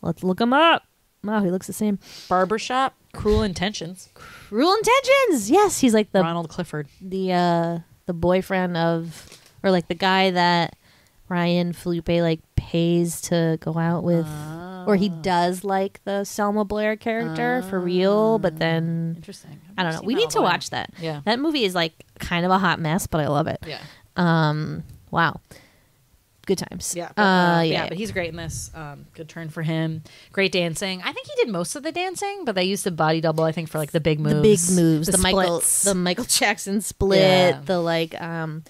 Let's look him up. Wow, he looks the same. Barbershop, Cruel Intentions. Cruel Intentions. Yes, he's like the Ronald Clifford. the boyfriend of, or like the guy that Ryan Felipe like pays to go out with, or he does like the Selma Blair character for real, but then Interesting. I don't know. We need to watch that. Yeah. That movie is like kind of a hot mess, but I love it. Yeah. Wow. Good times. Yeah, yeah. but he's great in this. Good turn for him. Great dancing. I think he did most of the dancing, but they used the body double. I think for like the big moves, the splits. Michael Jackson split, Yeah. the like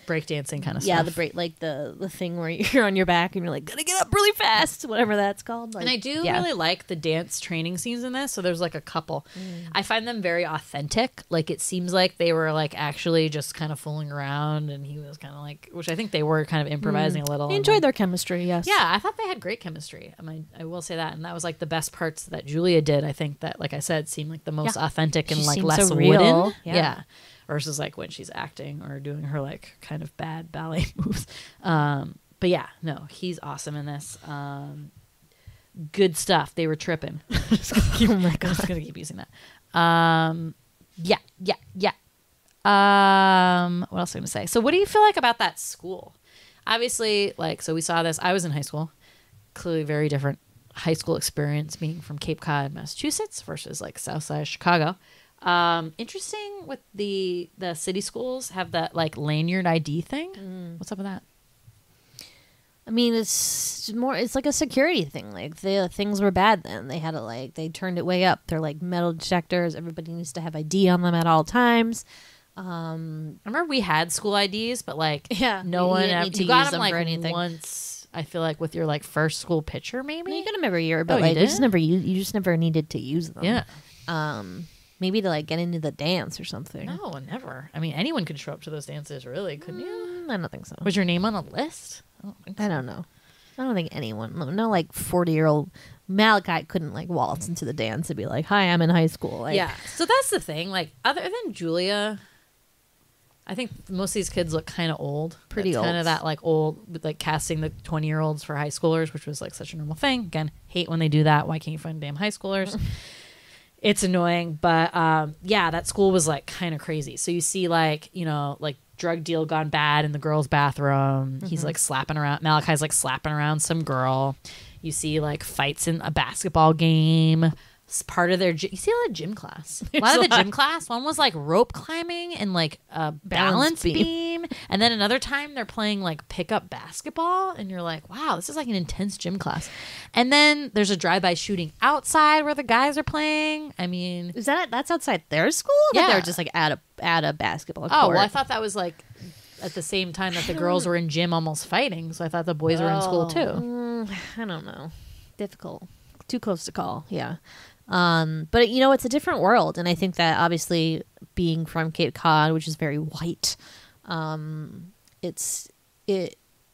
break dancing kind of yeah, stuff. the break, like the thing where you're on your back and you're like, gotta get up really fast, whatever that's called. Like, And I do yeah. really like the dance training scenes in this. So there's like a couple. I find them very authentic. Like it seems like they were like actually just kind of fooling around, and he was kind of like, which I think they were kind of improvising a little. I and enjoyed then- their chemistry. Yes. Yeah, I thought they had great chemistry. I will say that, and that was like the best parts that Julia did. I think that, like I said, seemed like the most authentic and She like seemed less so real. wooden. Yeah. Versus like when she's acting or doing her like kind of bad ballet moves. But yeah, no, he's awesome in this. Good stuff. They were tripping. Oh my I'm just god. gonna keep using that. Yeah. What else am I gonna say? So, what do you feel like about that school? Obviously, like, so we saw this. I was in high school. Clearly, very different high school experience being from Cape Cod, Massachusetts, versus like Southside Chicago. Interesting with the city schools have that like lanyard ID thing. What's up with that? I mean, it's like a security thing. Like the things were bad then. They had to they turned it way up. They're like metal detectors. Everybody needs to have ID on them at all times. I remember we had school IDs, but like Yeah, no you one didn't ever, need to you got use them them like for anything. once. I feel like with your like first school picture, maybe. You got them every year, but Oh, you like you did? just never you just never needed to use them. Yeah. Maybe to like get into the dance or something. No, never. I mean, anyone could show up to those dances, really, couldn't you? I don't think so. Was your name on a list? I don't think so. I don't know. I don't think anyone. No, like 40-year-old Malachi couldn't like waltz into the dance and be like, "Hi, I'm in high school." Like, Yeah. So that's the thing. Like, other than Julia, I think most of these kids look kind of old. Pretty It's kind old. of that like old, with, like casting the 20-year-olds for high schoolers, which was like such a normal thing. Again, hate when they do that. Why can't you find damn high schoolers? It's annoying, but yeah, that school was like kind of crazy. So you see like, you know, like drug deal gone bad in the girls' bathroom. He's like slapping around. Malachi's like slapping around some girl. You see like fights in a basketball game. It's part of their you see a lot of gym class. A lot of the gym class. One was like rope climbing and like a balance beam. And then another time they're playing like pickup basketball, and you're like, wow, this is like an intense gym class. And then there's a drive-by shooting outside where the guys are playing. I mean, Is that's outside their school? That Yeah. they're just like at a basketball court. oh well, I thought that was like at the same time that the girls were in gym almost fighting. So I thought the boys were in school too. I don't know. Difficult. Too close to call. Yeah. But you know, it's a different world, and I think that obviously being from Cape Cod, which is very white, I don't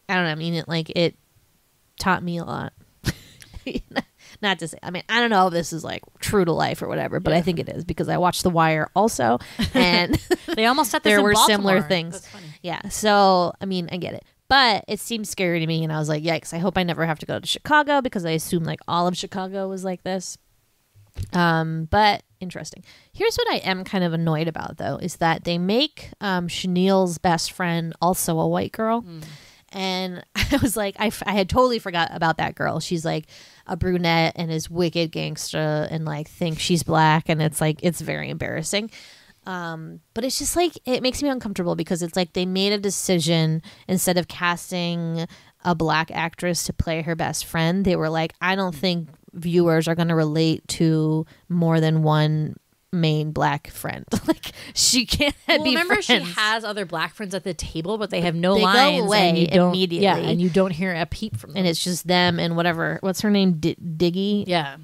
know. I mean, it taught me a lot. Not to say, I mean, I don't know if this is like true to life or whatever, but I think it is because I watched The Wire also, and They almost set this there in were similar Baltimore. things. That's funny. Yeah. So, I mean, I get it. But it seemed scary to me, and I was like, yikes, I hope I never have to go to Chicago because I assume like all of Chicago was like this. But interesting. Here's what I am kind of annoyed about, though, is that they make Chenille's best friend also a white girl. And I was like, I had totally forgot about that girl. She's like a brunette and is wicked gangsta and like thinks she's black. And it's like, it's very embarrassing. But it's just like, it makes me uncomfortable because it's like they made a decision instead of casting a black actress to play her best friend. They were like, I don't think viewers are going to relate to more than one main black friend. Like she can't Well, be remember, friends. she has other black friends at the table, but they have no They go lines. away and you don't, immediately. Yeah, and you don't hear a peep from them. and it's just them and whatever. What's her name? Diggy. yeah.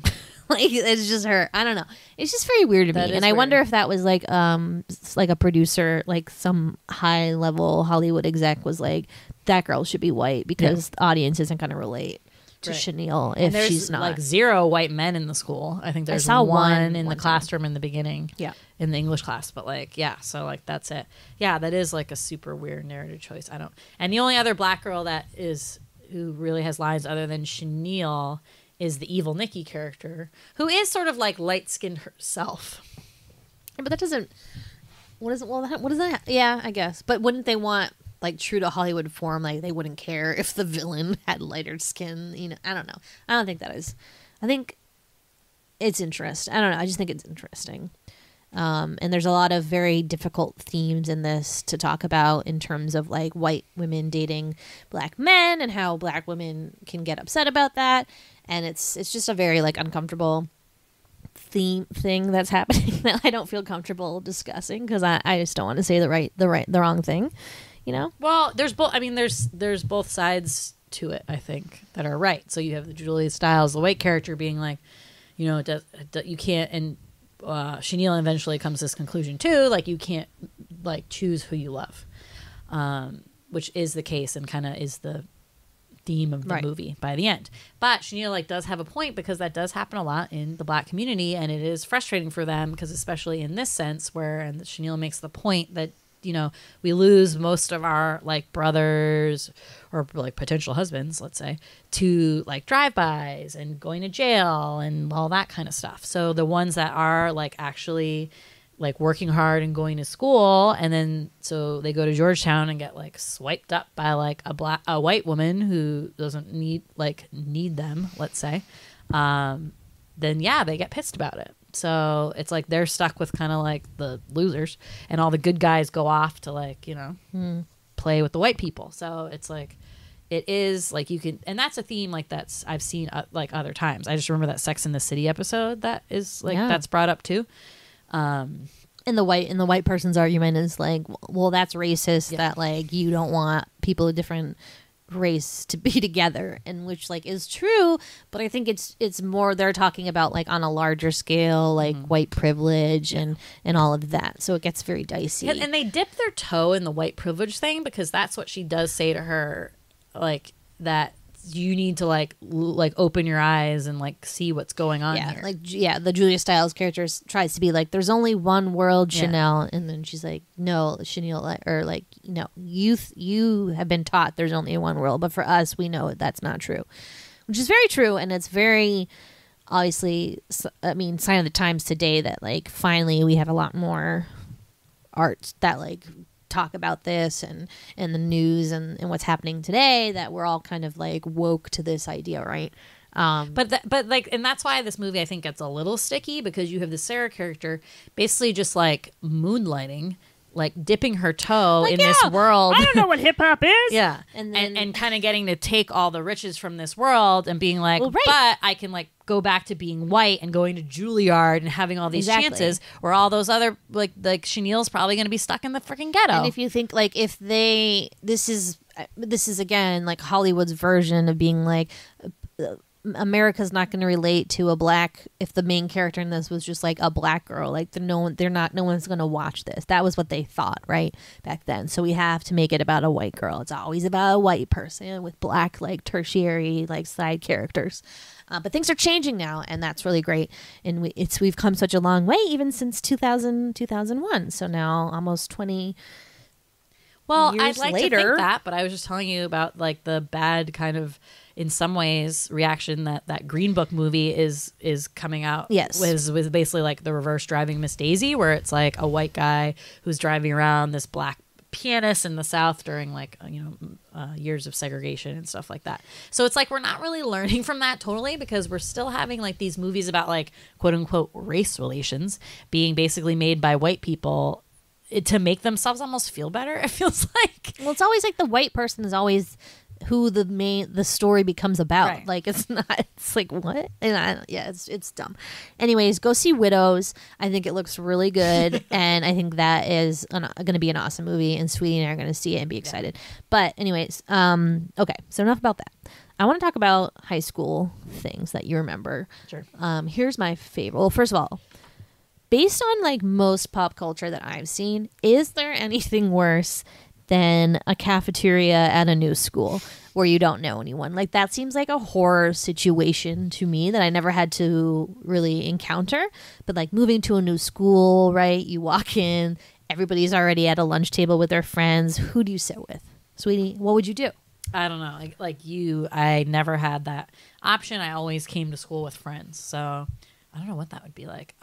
Like it's just her. I don't know. It's just very weird to That me, is and I wonder weird. if that was like a producer, like some high level Hollywood exec was like, that girl should be white because the audience isn't going to relate to Right. Chanel And if there's she's not. like 0 white men in the school. I think there's saw one one in the time. classroom in the beginning. Yeah. In the English class, but like, yeah, so like that's it. Yeah, that is like a super weird narrative choice. And the only other black girl that is who really has lines other than Chenille is the evil Nikki character, who is sort of like light skinned herself. But that doesn't. What is it? Well, what is that? Yeah, I guess. But wouldn't they want like true to Hollywood form? Like they wouldn't care if the villain had lighter skin. You know, I don't know. I don't think that is. I think it's interesting. I don't know. I just think it's interesting. And there's a lot of very difficult themes in this to talk about in terms of like white women dating black men and how black women can get upset about that. And it's just a very like uncomfortable thing that's happening that I don't feel comfortable discussing because I just don't want to say the wrong thing, you know? Well, there's both. I mean, there's both sides to it. I think that are right. So you have the Julia Stiles, the white character, being like, you know, you can't, and Chenille eventually comes to this conclusion too. Like you can't like choose who you love, which is the case and kind of is the theme of the Right. movie by the end. But Chenille like does have a point because that does happen a lot in the black community, and it is frustrating for them because especially in this sense where and Chenille makes the point that you know we lose most of our like brothers or like potential husbands, let's say, to like drive-bys and going to jail and all that kind of stuff. So the ones that are like actually like working hard and going to school, and then so they go to Georgetown and get like swiped up by like a white woman who doesn't need them, let's say, then yeah, they get pissed about it. So it's like they're stuck with kind of like the losers, and all the good guys go off to like, you know, play with the white people. So it's like it is like you can, and that's a theme like that's I've seen like other times. I just remember that Sex and the City episode that is like Yeah. that's brought up too. And the white person's argument is like, well, that's racist that like you don't want people of different race to be together, and which like is true, but I think it's more they're talking about like on a larger scale, like white privilege and all of that. So it gets very dicey. And they dip their toe in the white privilege thing because that's what she does say to her, like that you need to like open your eyes and like see what's going on here. The Julia Stiles character tries to be like, there's only one world, Yeah. Chanel, and then she's like, no, Chanel, or like, no, you have been taught there's only one world, but for us, we know that's not true, which is very true, and it's very obviously, I mean, sign of the times today that like finally we have a lot more art that like talk about this and the news and what's happening today, that we're all kind of like woke to this idea, right? But like, and that's why this movie I think gets a little sticky because you have the Sarah character basically just like moonlighting, like dipping her toe in this world. I don't know what hip hop is. Yeah, And and then- kind of getting to take all the riches from this world and being like, Well, right. but I can like go back to being white and going to Juilliard and having all these Exactly. chances where all those other like Chenille's probably going to be stuck in the freaking ghetto. And if you think like if this is again like Hollywood's version of being like America's not going to relate to a black if the main character in this was just like a black girl, like no one's going to watch this. That was what they thought right back then. So we have to make it about a white girl. It's always about a white person with black like tertiary like side characters. But things are changing now, and that's really great. And we've come such a long way, even since 2001. So now almost 20 well, years I'd like to later. think that, but I was just telling you about like the bad kind of, in some ways, reaction that Green Book movie is coming out. Yes. with basically like the reverse driving Miss Daisy, where it's like a white guy who's driving around this black pianist in the South during like years of segregation and stuff like that. So it's like we're not really learning from that totally because we're still having like these movies about like quote unquote race relations being basically made by white people to make themselves almost feel better. It feels like Well, it's always like the white person is always who the story becomes about. Right. Like it's not. It's like what? And it's dumb. Anyways, go see Widows. I think it looks really good, and I think that is going to be an awesome movie. And Sweetie and I are going to see it and be excited. But anyways, okay. So enough about that. I want to talk about high school things that you remember. Sure. Here's my favorite. Well, first of all, based on like most pop culture that I've seen, is there anything worse than a cafeteria at a new school where you don't know anyone? Like that seems like a horror situation to me that I never had to really encounter. But like moving to a new school, right? You walk in, everybody's already at a lunch table with their friends. Who do you sit with? Sweetie, what would you do? I don't know. Like you, I never had that option. I always came to school with friends. So I don't know what that would be like.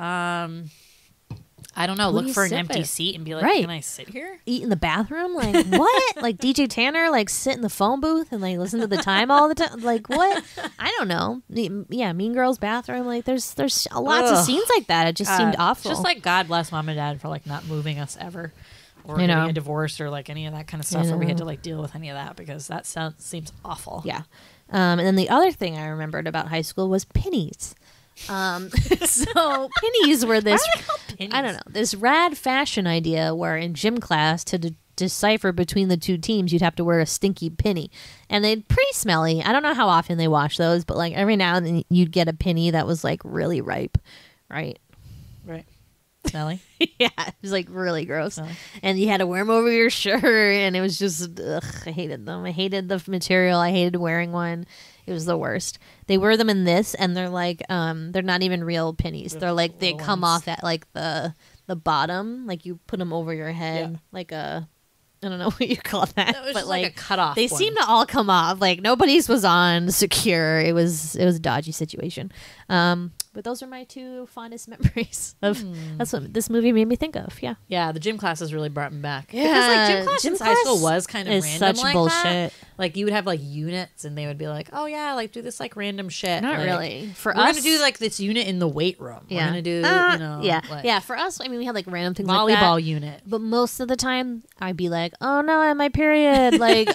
I don't know. Who do Look you for an sit empty with? seat and be like, Right. can I sit here? Eat in the bathroom? Like what? Like DJ Tanner? Like sit in the phone booth and like listen to the time all the time? Like what? I don't know. Yeah, Mean Girls bathroom. Like there's lots of Ugh. scenes like that. It just seemed awful. Just like God bless mom and dad for like not moving us ever, or I know. getting a divorce or like any of that kind of stuff, where we had know. to like deal with any of that, because that seems awful. yeah. And then the other thing I remembered about high school was pennies. So pennies were this. I don't know, this rad fashion idea where in gym class to decipher between the two teams, you'd have to wear a stinky penny, and they'd pretty smelly. I don't know how often they wash those, but like every now and then you'd get a penny that was like really ripe, right? Right. Smelly. Yeah, it was like really gross, Smelly. and you had to wear them over your shirt, and it was just I hated them. I hated the material. I hated wearing one. It was the worst. They wear them in this, and they're like they're not even real pennies. They're like they little come ones. off at like the bottom, like you put them over your head, Yeah. like a I don't know what you call that, It was but just like a cutoff They one. seem to all come off. Like nobody's was on secure. It was a dodgy situation. But those are my two fondest memories of. That's what this movie made me think of. Yeah. Yeah, the gym classes really brought me back. Yeah, Because like gym class gym in high school class was kind of is random such like bullshit. that. Like you would have like units, and they would be like, "Oh yeah, like do this like random shit." Not Like, really. For We're us, gonna do like this unit in the weight room. yeah. We're gonna do yeah, like, yeah. For us, I mean, we had like random things volleyball like that. unit. But most of the time, I'd be like, "Oh no, I'm my period. Like,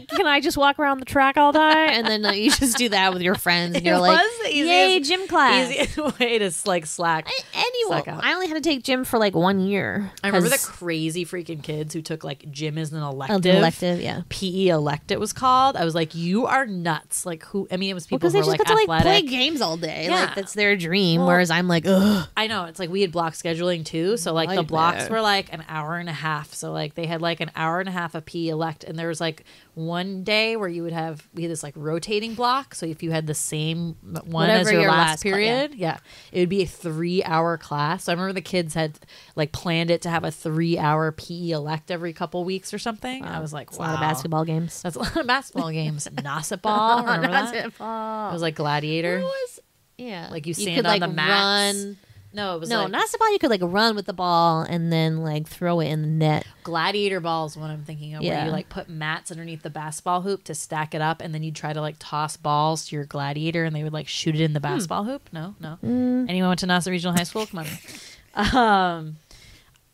can I just walk around the track all day?" And then you just do that with your friends, and you're like, the "Yay, easiest- gym class!" Easiest way to like slack. Anyway, Suck up. I only had to take gym for like 1 year. I remember the 'cause crazy freaking kids who took like gym as an of elective. the elective, yeah. PE elect it was called. I was like, you are nuts. Like who? I mean, it was people Because who they were just like get to like play athletic. games all day. Yeah. Like that's their dream. Well, whereas I'm like, ugh. I know, it's like we had block scheduling too. So like the Nightmare. blocks were like an hour and a half. So like they had like an hour and a half of PE elect, and there was like one day where we had this like rotating block. So if you had the same one Whatever as your your last last cla- period, yeah, it would be a 3-hour class. So I remember the kids had like planned it to have a 3-hour PE elect every couple weeks or something. I was like, It's wow, a lot of basketball games. That's a lot of basketball games. Nasset ball, remember that? It Basketball. was like Gladiator. What was yeah. Like you stand could, on like, the mats. run. No, it was No, like not ball. You could like run with the ball and then like throw it in the net. Gladiator ball is what I'm thinking of, where Yeah. you like put mats underneath the basketball hoop to stack it up, and then you try to like toss balls to your gladiator, and they would like shoot it in the basketball hoop. No. Anyone went to Nassau Regional High School? Come on.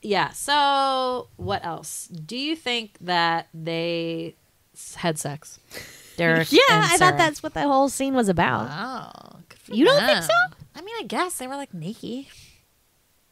Yeah. So what else? Do you think that they had sex? Derek. Yeah, and I thought Sarah? that's what the whole scene was about. Oh, good for You don't think them. so? I mean, I guess they were like naked.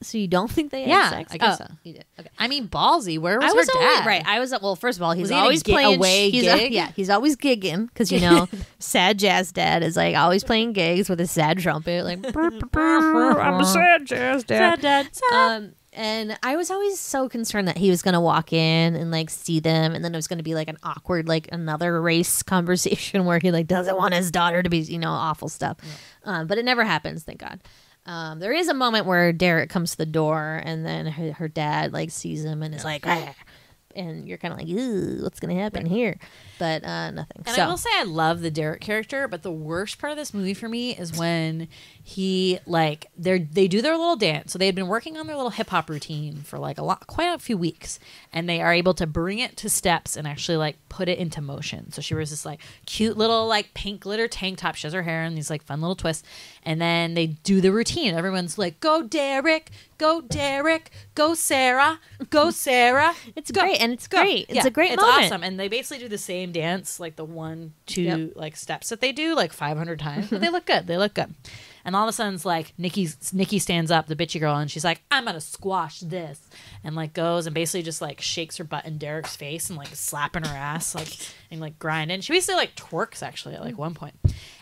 So you don't think they had Yeah, sex? I guess Oh, so. You did. Okay. I mean, ballsy. Where was I was her always dad? right. I was well. First of all, he's Was he at a always gi- playing away he's gig? yeah, he's always gigging because you know, sad jazz dad is like always playing gigs with his sad trumpet, like I'm a sad jazz dad. Sad dad. And I was always so concerned that he was gonna walk in and like see them, and then it was gonna be like an awkward like another race conversation where he like doesn't want his daughter to be awful stuff. But it never happens, thank God. There is a moment where Derek comes to the door, and then her dad like sees him and is like, "Ah," and you're kind of like, "Ooh, what's gonna happen here?" But nothing. And so I will say I love the Derek character, but the worst part of this movie for me is when he like they do their little dance. So they had been working on their little hip hop routine for like quite a few weeks, and they are able to bring it to steps and actually like put it into motion. So she wears this like cute little like pink glitter tank top. She has her hair in these like fun little twists, and then they do the routine. Everyone's like, "Go Derek, go Derek, go Sarah, go Sarah." it's go. great, and it's great. It's Yeah, a great it's moment. awesome. And they basically do the same dance, like the 1, 2 Yep. like steps that they do like 500 times. But they look good. They look good. And all of a sudden, it's like Nikki stands up, the bitchy girl, and she's like, "I'm gonna squash this," and like goes and basically just like shakes her butt in Derek's face and like slapping her ass, like and like grinding. She basically like twerks actually at like one point.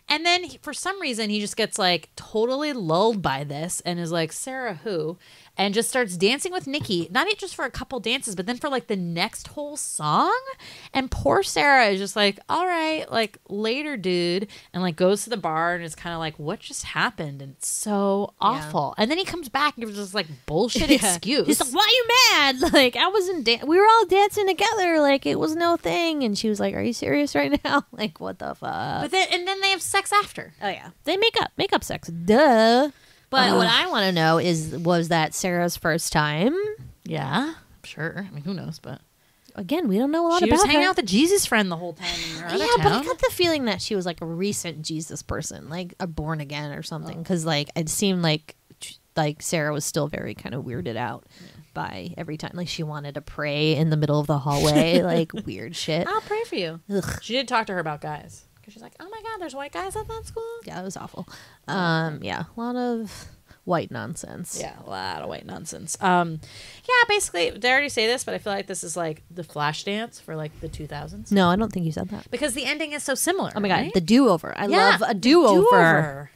And then for some reason, he just gets like totally lulled by this and is like, "Sarah, who?" And just starts dancing with Nikki, not just for a couple dances, but then for like the next whole song. And poor Sarah is just like, "All right, like later, dude," and like goes to the bar and is kind of like, "What just happened?" And it's so awful. And then he comes back and gives this like bullshit excuse. He's like, "Why are you mad? Like, I wasn't. We were all dancing together. Like, it was no thing." And she was like, "Are you serious right now? Like, what the fuck?" But then they have sex after. Oh yeah, they make up sex. Duh. But what I want to know was that Sarah's first time? Yeah, sure. I mean, who knows? But Again, we don't know a lot she about was hanging her. out with the Jesus friend the whole time in her other Yeah, but I town. got the feeling that she was like a recent Jesus person, like a born again or something. Because like it seemed like Sarah was still very kind of weirded out by every time, like she wanted to pray in the middle of the hallway, like weird shit. I'll pray for you. Ugh. She did talk to her about guys because she's like, "Oh my god, there's white guys at that school." Yeah, it was awful. Yeah, a lot of white nonsense. Yeah, a lot of white nonsense. Yeah, basically, they already say this, but I feel like this is like the Flashdance for like the 2000s No, I don't think you said that. because the ending is so similar. Oh my god, right? the do-over. I Yeah, love a the do-over. do-over.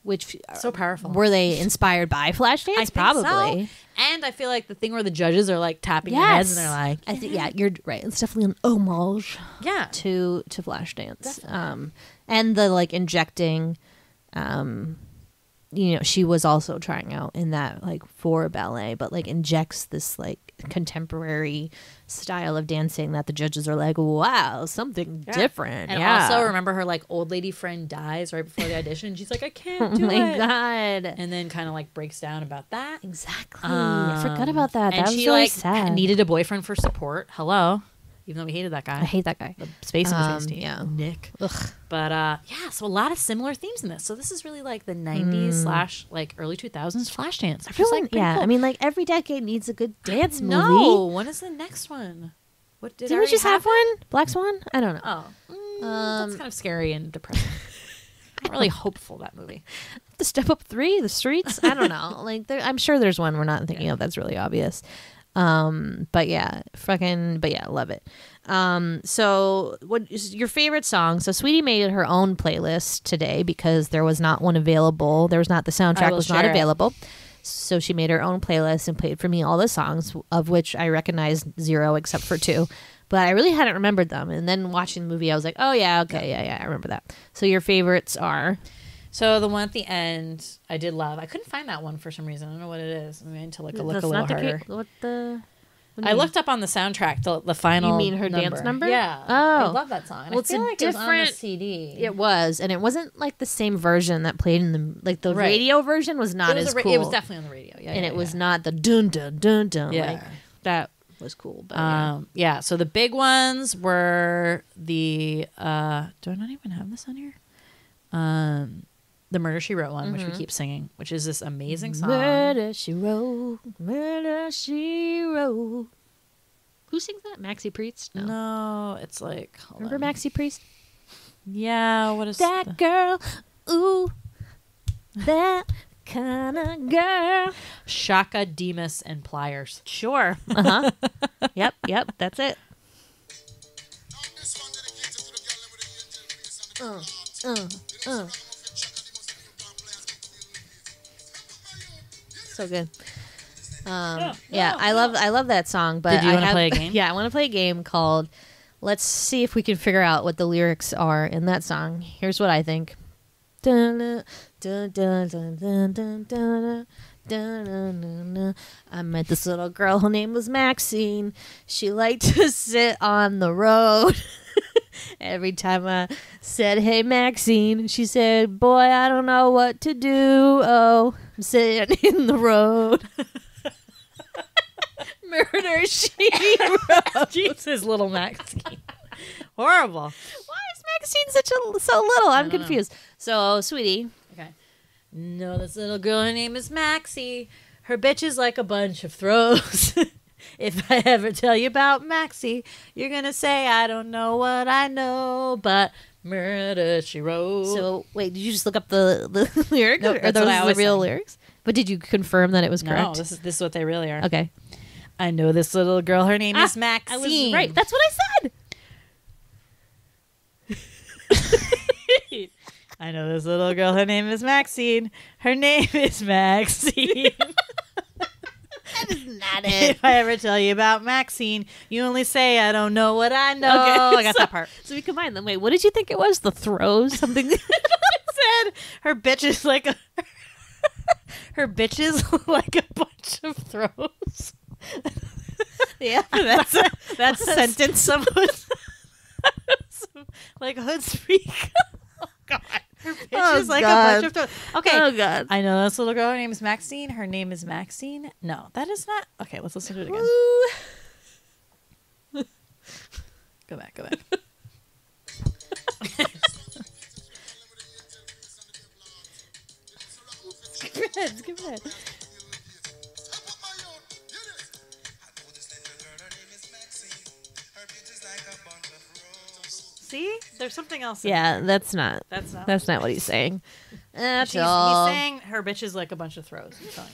Which So powerful. were they inspired by Flashdance? I think Probably. so. And I feel like the thing where the judges are like tapping their heads and they're like, I think you're right. It's definitely an homage yeah. to Flashdance. And the like injecting she was also trying out in that like for ballet, but like injects this like contemporary style of dancing that the judges are like, wow, something different. And yeah. also remember her like old lady friend dies right before the audition. She's like, "I can't Oh do my it." god. And then kind of like breaks down about that. Exactly. I forgot about that. And That was she really like sad. needed a boyfriend for support. Hello. Even though we hated that guy. I hate that guy. the space was yeah. Nick. Ugh. But yeah, so a lot of similar themes in this. So this is really like the 90s / like early 2000s Flashdance. Which is like pretty yeah. cool. I mean, like every decade needs a good dance movie. No, when is the next one? What did I Didn't we already just have one? one? Black Swan? I don't know. Oh, that's kind of scary and depressing. I'm not really hopeful that movie. The Step Up 3, The Streets? I don't know. Like, I'm sure there's one we're not thinking of that's really obvious. But yeah, love it. So what is your favorite song? So Sweetie made her own playlist today because there was not one available. The soundtrack was not share it. available. So she made her own playlist and played for me all the songs, of which I recognized 0 except for 2. But I really hadn't remembered them. And then watching the movie, I was like, oh, yeah, okay, yeah, I remember that. So your favorites are? So the one at the end, I did love. I couldn't find that one for some reason. I don't know what it is. I mean, I need to look a little harder. What do you I mean? looked up on the soundtrack the final. You mean her dance number? Yeah. Oh. I love that song. And Well, I it's feel a like it was on the different- CD. It was, and it wasn't like the same version that played in the the Right. radio version was not It was as a cool. It was definitely on the radio. Yeah, and yeah, it was yeah. not the dun dun dun dun. Yeah. Like, that was cool. But yeah. Yeah. So the big ones were the. Do I not even have this on here? The Murder She Wrote one, which we keep singing, which is this amazing song. Murder She Wrote, Murder She Wrote. Who sings that? Maxi Priest? No, it's like. Remember Maxi Priest? Yeah. What is That girl, ooh, that kind of girl. Shaka, Demas, and Pliers. Sure. Yep, that's it. So good. Yeah, I love that song. But Did you I wanna have- play a game? Yeah, I want to play a game called Let's See If We Can Figure Out What the Lyrics Are in that song. Here's what I think. Dun, dun, dun, dun, dun, dun, dun, dun, dun, dun, dun. I met this little girl. Her name was Maxine. She liked to sit on the road. Every time I said, "Hey, Maxine," she said, "Boy, I don't know what to do. Oh, I'm sitting in the road." Murder She Wrote. Jesus, little Maxine. Horrible. Why is Maxine so little? I'm confused. So, sweetie. Okay. No, this little girl, her name is Maxie. Her bitch is like a bunch of throws. If I ever tell you about Maxie, you're going to say, I don't know what I know, but murder, she wrote. So, wait, did you just look up the lyric? Nope, Are that's those what I the always real say. lyrics? But did you confirm that it was no, correct? this is what they really are. Okay. I know this little girl. Her name is Maxine. I was right. That's what I said. I know this little girl. Her name is Maxine. Her name is Maxine. Not it. If I ever tell you about Maxine, you only say, I don't know what I know. Okay, I got that part. So we combined them. Wait, what did you think it was? The throws? Something? It said her bitch is like a her bitch is like a bunch of throws. Yeah, that's a sentence. Someone like hood speak. Oh God. Her bitch Oh, is like God. a bunch of throws. Okay. Oh, God. I know this little girl. Her name is Maxine. Her name is Maxine. No, that is not. Okay, let's listen to it again. Go back. Skip ahead. See? There's something else. Yeah, that's not. That's not. That's not what he's saying. That's He's all. saying her bitch is like a bunch of throws. I'm telling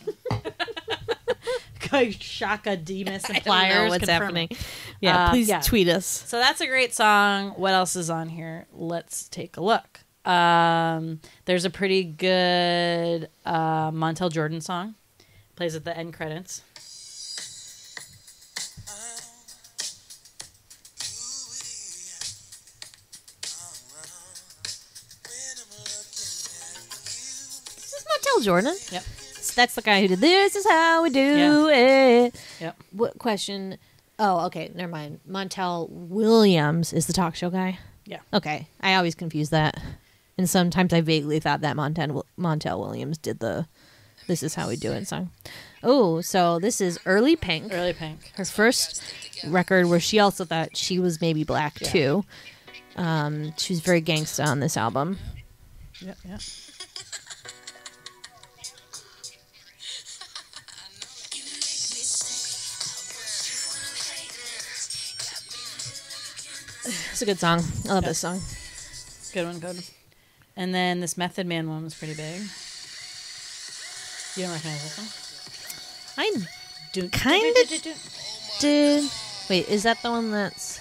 you. Shaka, Demas, and I don't Pliers. know what's confirm happening. it. Yeah, please yeah. tweet us. So that's a great song. What else is on here? Let's take a look. There's a pretty good Montel Jordan song. Plays at the end credits. Is this Montel Jordan? Yep. That's the guy who did This Is How We Do It. Yep. What question? Oh, okay. Never mind. Montel Williams is the talk show guy. Yeah. Okay. I always confuse that. And sometimes I vaguely thought that Montel Williams did the This Is How We Do It song. Oh, so this is Early Pink. Early Pink. Her first record where she also thought she was maybe black too. She was very gangsta on this album. Yep. Yep. It's a good song. I love this song. Good one. Good. And then this Method Man one was pretty big. You don't recognize this one? I Do- Kinda do- do- do- do- did. Wait, is that the one that's?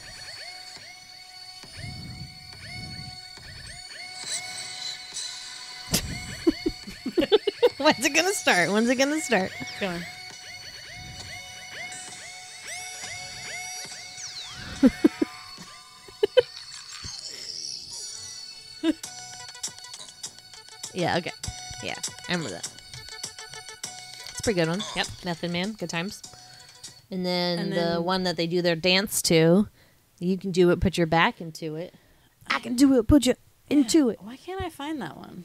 When's it gonna start? When's it gonna start? Go on. Yeah. Okay. Yeah, I remember that. It's a pretty good one. Yep. Method Man. Good times. And then the then- one that they do their dance to. You can do it. Put your back into it. I can do it. Put you into it. Why can't I find that one?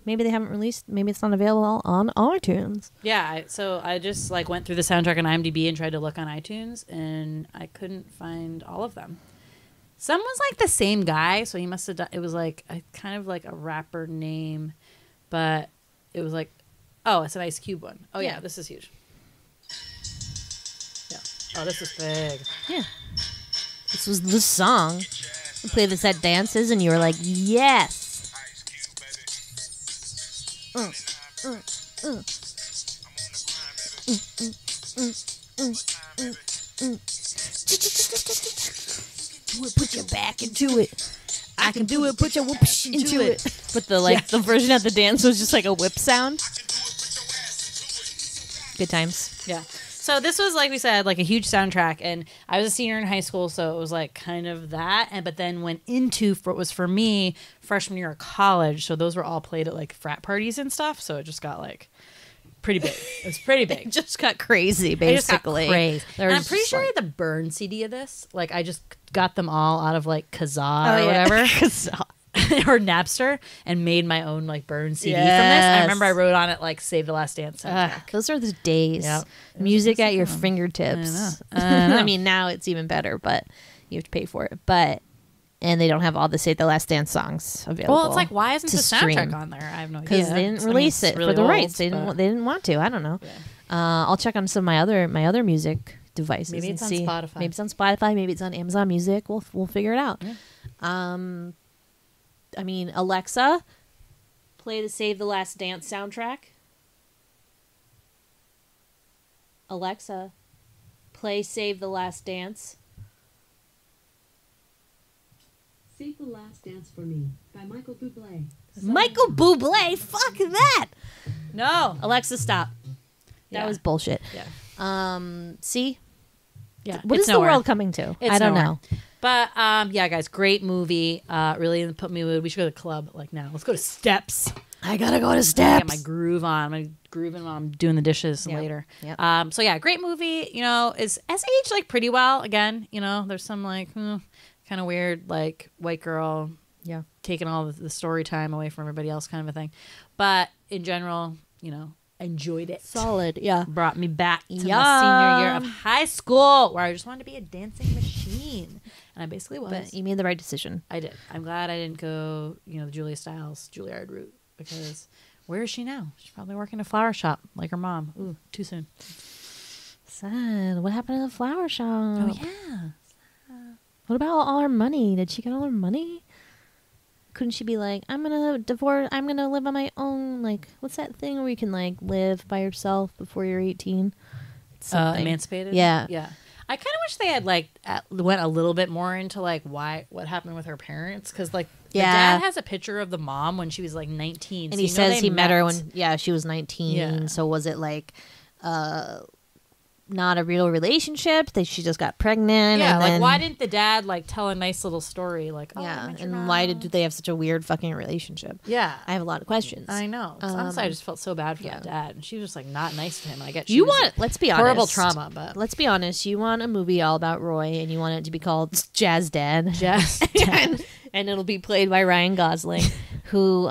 Maybe they haven't released. Maybe it's not available on iTunes. Yeah, so I just like went through the soundtrack on IMDb and tried to look on iTunes, and I couldn't find all of them. Some was like the same guy, so he must have done. It was like a kind of like a rapper name, but it was like, oh, it's an Ice Cube one. Oh yeah, Yeah. this is huge. Yeah. Oh, this is big. Yeah. This was the song. We played this at dances, and you were like, yes. Do it, put your back into it. I can do it, put your whoosh into it. But the version at the dance was just like a whip sound. Good times. Yeah. So this was, like we said, like a huge soundtrack, and I was a senior in high school, so it was like kind of that. And but then went into what was for me freshman year of college, so those were all played at like frat parties and stuff. So it just got like pretty big. It was pretty big. Just got crazy, I just got basically. crazy. There And was I'm pretty just, sure I like- had the burn CD of this. Like I just got them all out of like Kazaa Oh, or yeah. whatever. Kazaa. Or Napster, and made my own like burn CD from this. Yes. I remember I wrote on it like "Save the Last Dance" soundtrack. Those are the days. Yep. Music at your fingertips. I know. I mean, now it's even better, but you have to pay for it. And they don't have all the Save the Last Dance songs available. Well, it's like, why isn't to the soundtrack stream. on there? I have no idea. Because they didn't I mean, release it's it really for the old, rights. They but- didn't. They didn't want to. I don't know. I'll check on some of my other music devices. Maybe and it's on see. Spotify. Maybe it's on Spotify. Maybe it's on Amazon Music. We'll figure it out. Yeah. I mean, Alexa, play the Save the Last Dance soundtrack. Alexa, play Save the Last Dance. Save the Last Dance for Me by Michael Bublé. Michael Bublé, fuck that. No. Alexa, stop. That Yeah. was bullshit. Yeah. See? Yeah. What it's is nowhere. the world coming to? It's I don't nowhere. know. But yeah, guys, great movie. Really put me in the mood. We should go to the club like now. Let's go to Steps. I gotta go to Get Steps. my groove on. I'm gonna grooving while I'm doing the dishes Yep. later. Yep. So yeah, great movie. You know, has aged like pretty well. Again, you know, there's some like kind of weird like white girl Yeah. taking all the story time away from everybody else kind of a thing. But in general, you know, enjoyed it. Solid. Yeah. Brought me back to Yeah. my senior year of high school where I just wanted to be a dancing machine. And I basically was. But you made the right decision. I did. I'm glad I didn't go, you know, the Julia Stiles, Juilliard route because where is she now? She's probably working a flower shop like her mom. Ooh, too soon. Sad. What happened to the flower shop? Oh, yeah. What about all her money? Did she get all her money? Couldn't she be like, I'm gonna divorce, I'm gonna live on my own? Like, what's that thing where you can like live by yourself before you're 18? It's something. Emancipated? Yeah. Yeah. I kind of wish they had like went a little bit more into like what happened with her parents because like the Yeah. dad has a picture of the mom when she was like 19 And so he you know says they he met her when she was 19. Yeah. So was it like not a real relationship? That she just got pregnant? yeah and like then, why didn't the dad like tell a nice little story like oh, I yeah, met your and mom. why did they have such a weird fucking relationship? yeah I have a lot of questions. I know. 'Cause honestly, I just felt so bad for yeah. that dad. And she was just like not nice to him. I get she You was want? Let's be horrible honest. trauma, but Let's be honest. You want a movie all about Roy, and you want it to be called Jazz Dad. just and it'll be played by Ryan Gosling, who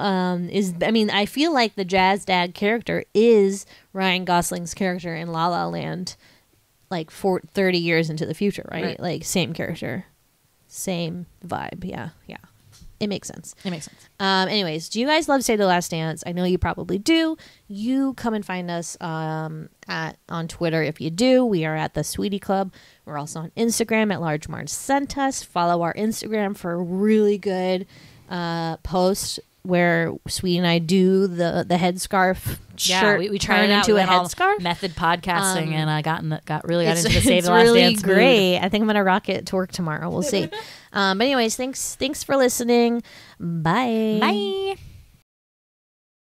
is. I mean, I feel like the Jazz Dad character is Ryan Gosling's character in La La Land, like 30 years into the future, right? Right. Like same character, same vibe. Yeah, yeah. It makes sense. it makes sense. Anyways, do you guys love Say the Last Dance? I know you probably do. You come and find us on Twitter if you do. We are at the Sweetie Club. We're also on Instagram at Large Marge Sent Us. Follow our Instagram for a really good post where Sweetie and I do the headscarf shirt. we turn tried it out. into We a went all headscarf. method podcasting, and I got really got It's, into the Save it's the Last really Dance mood. great. I think I'm gonna rock it to work tomorrow. We'll see. But anyways, thanks for listening. Bye. Bye.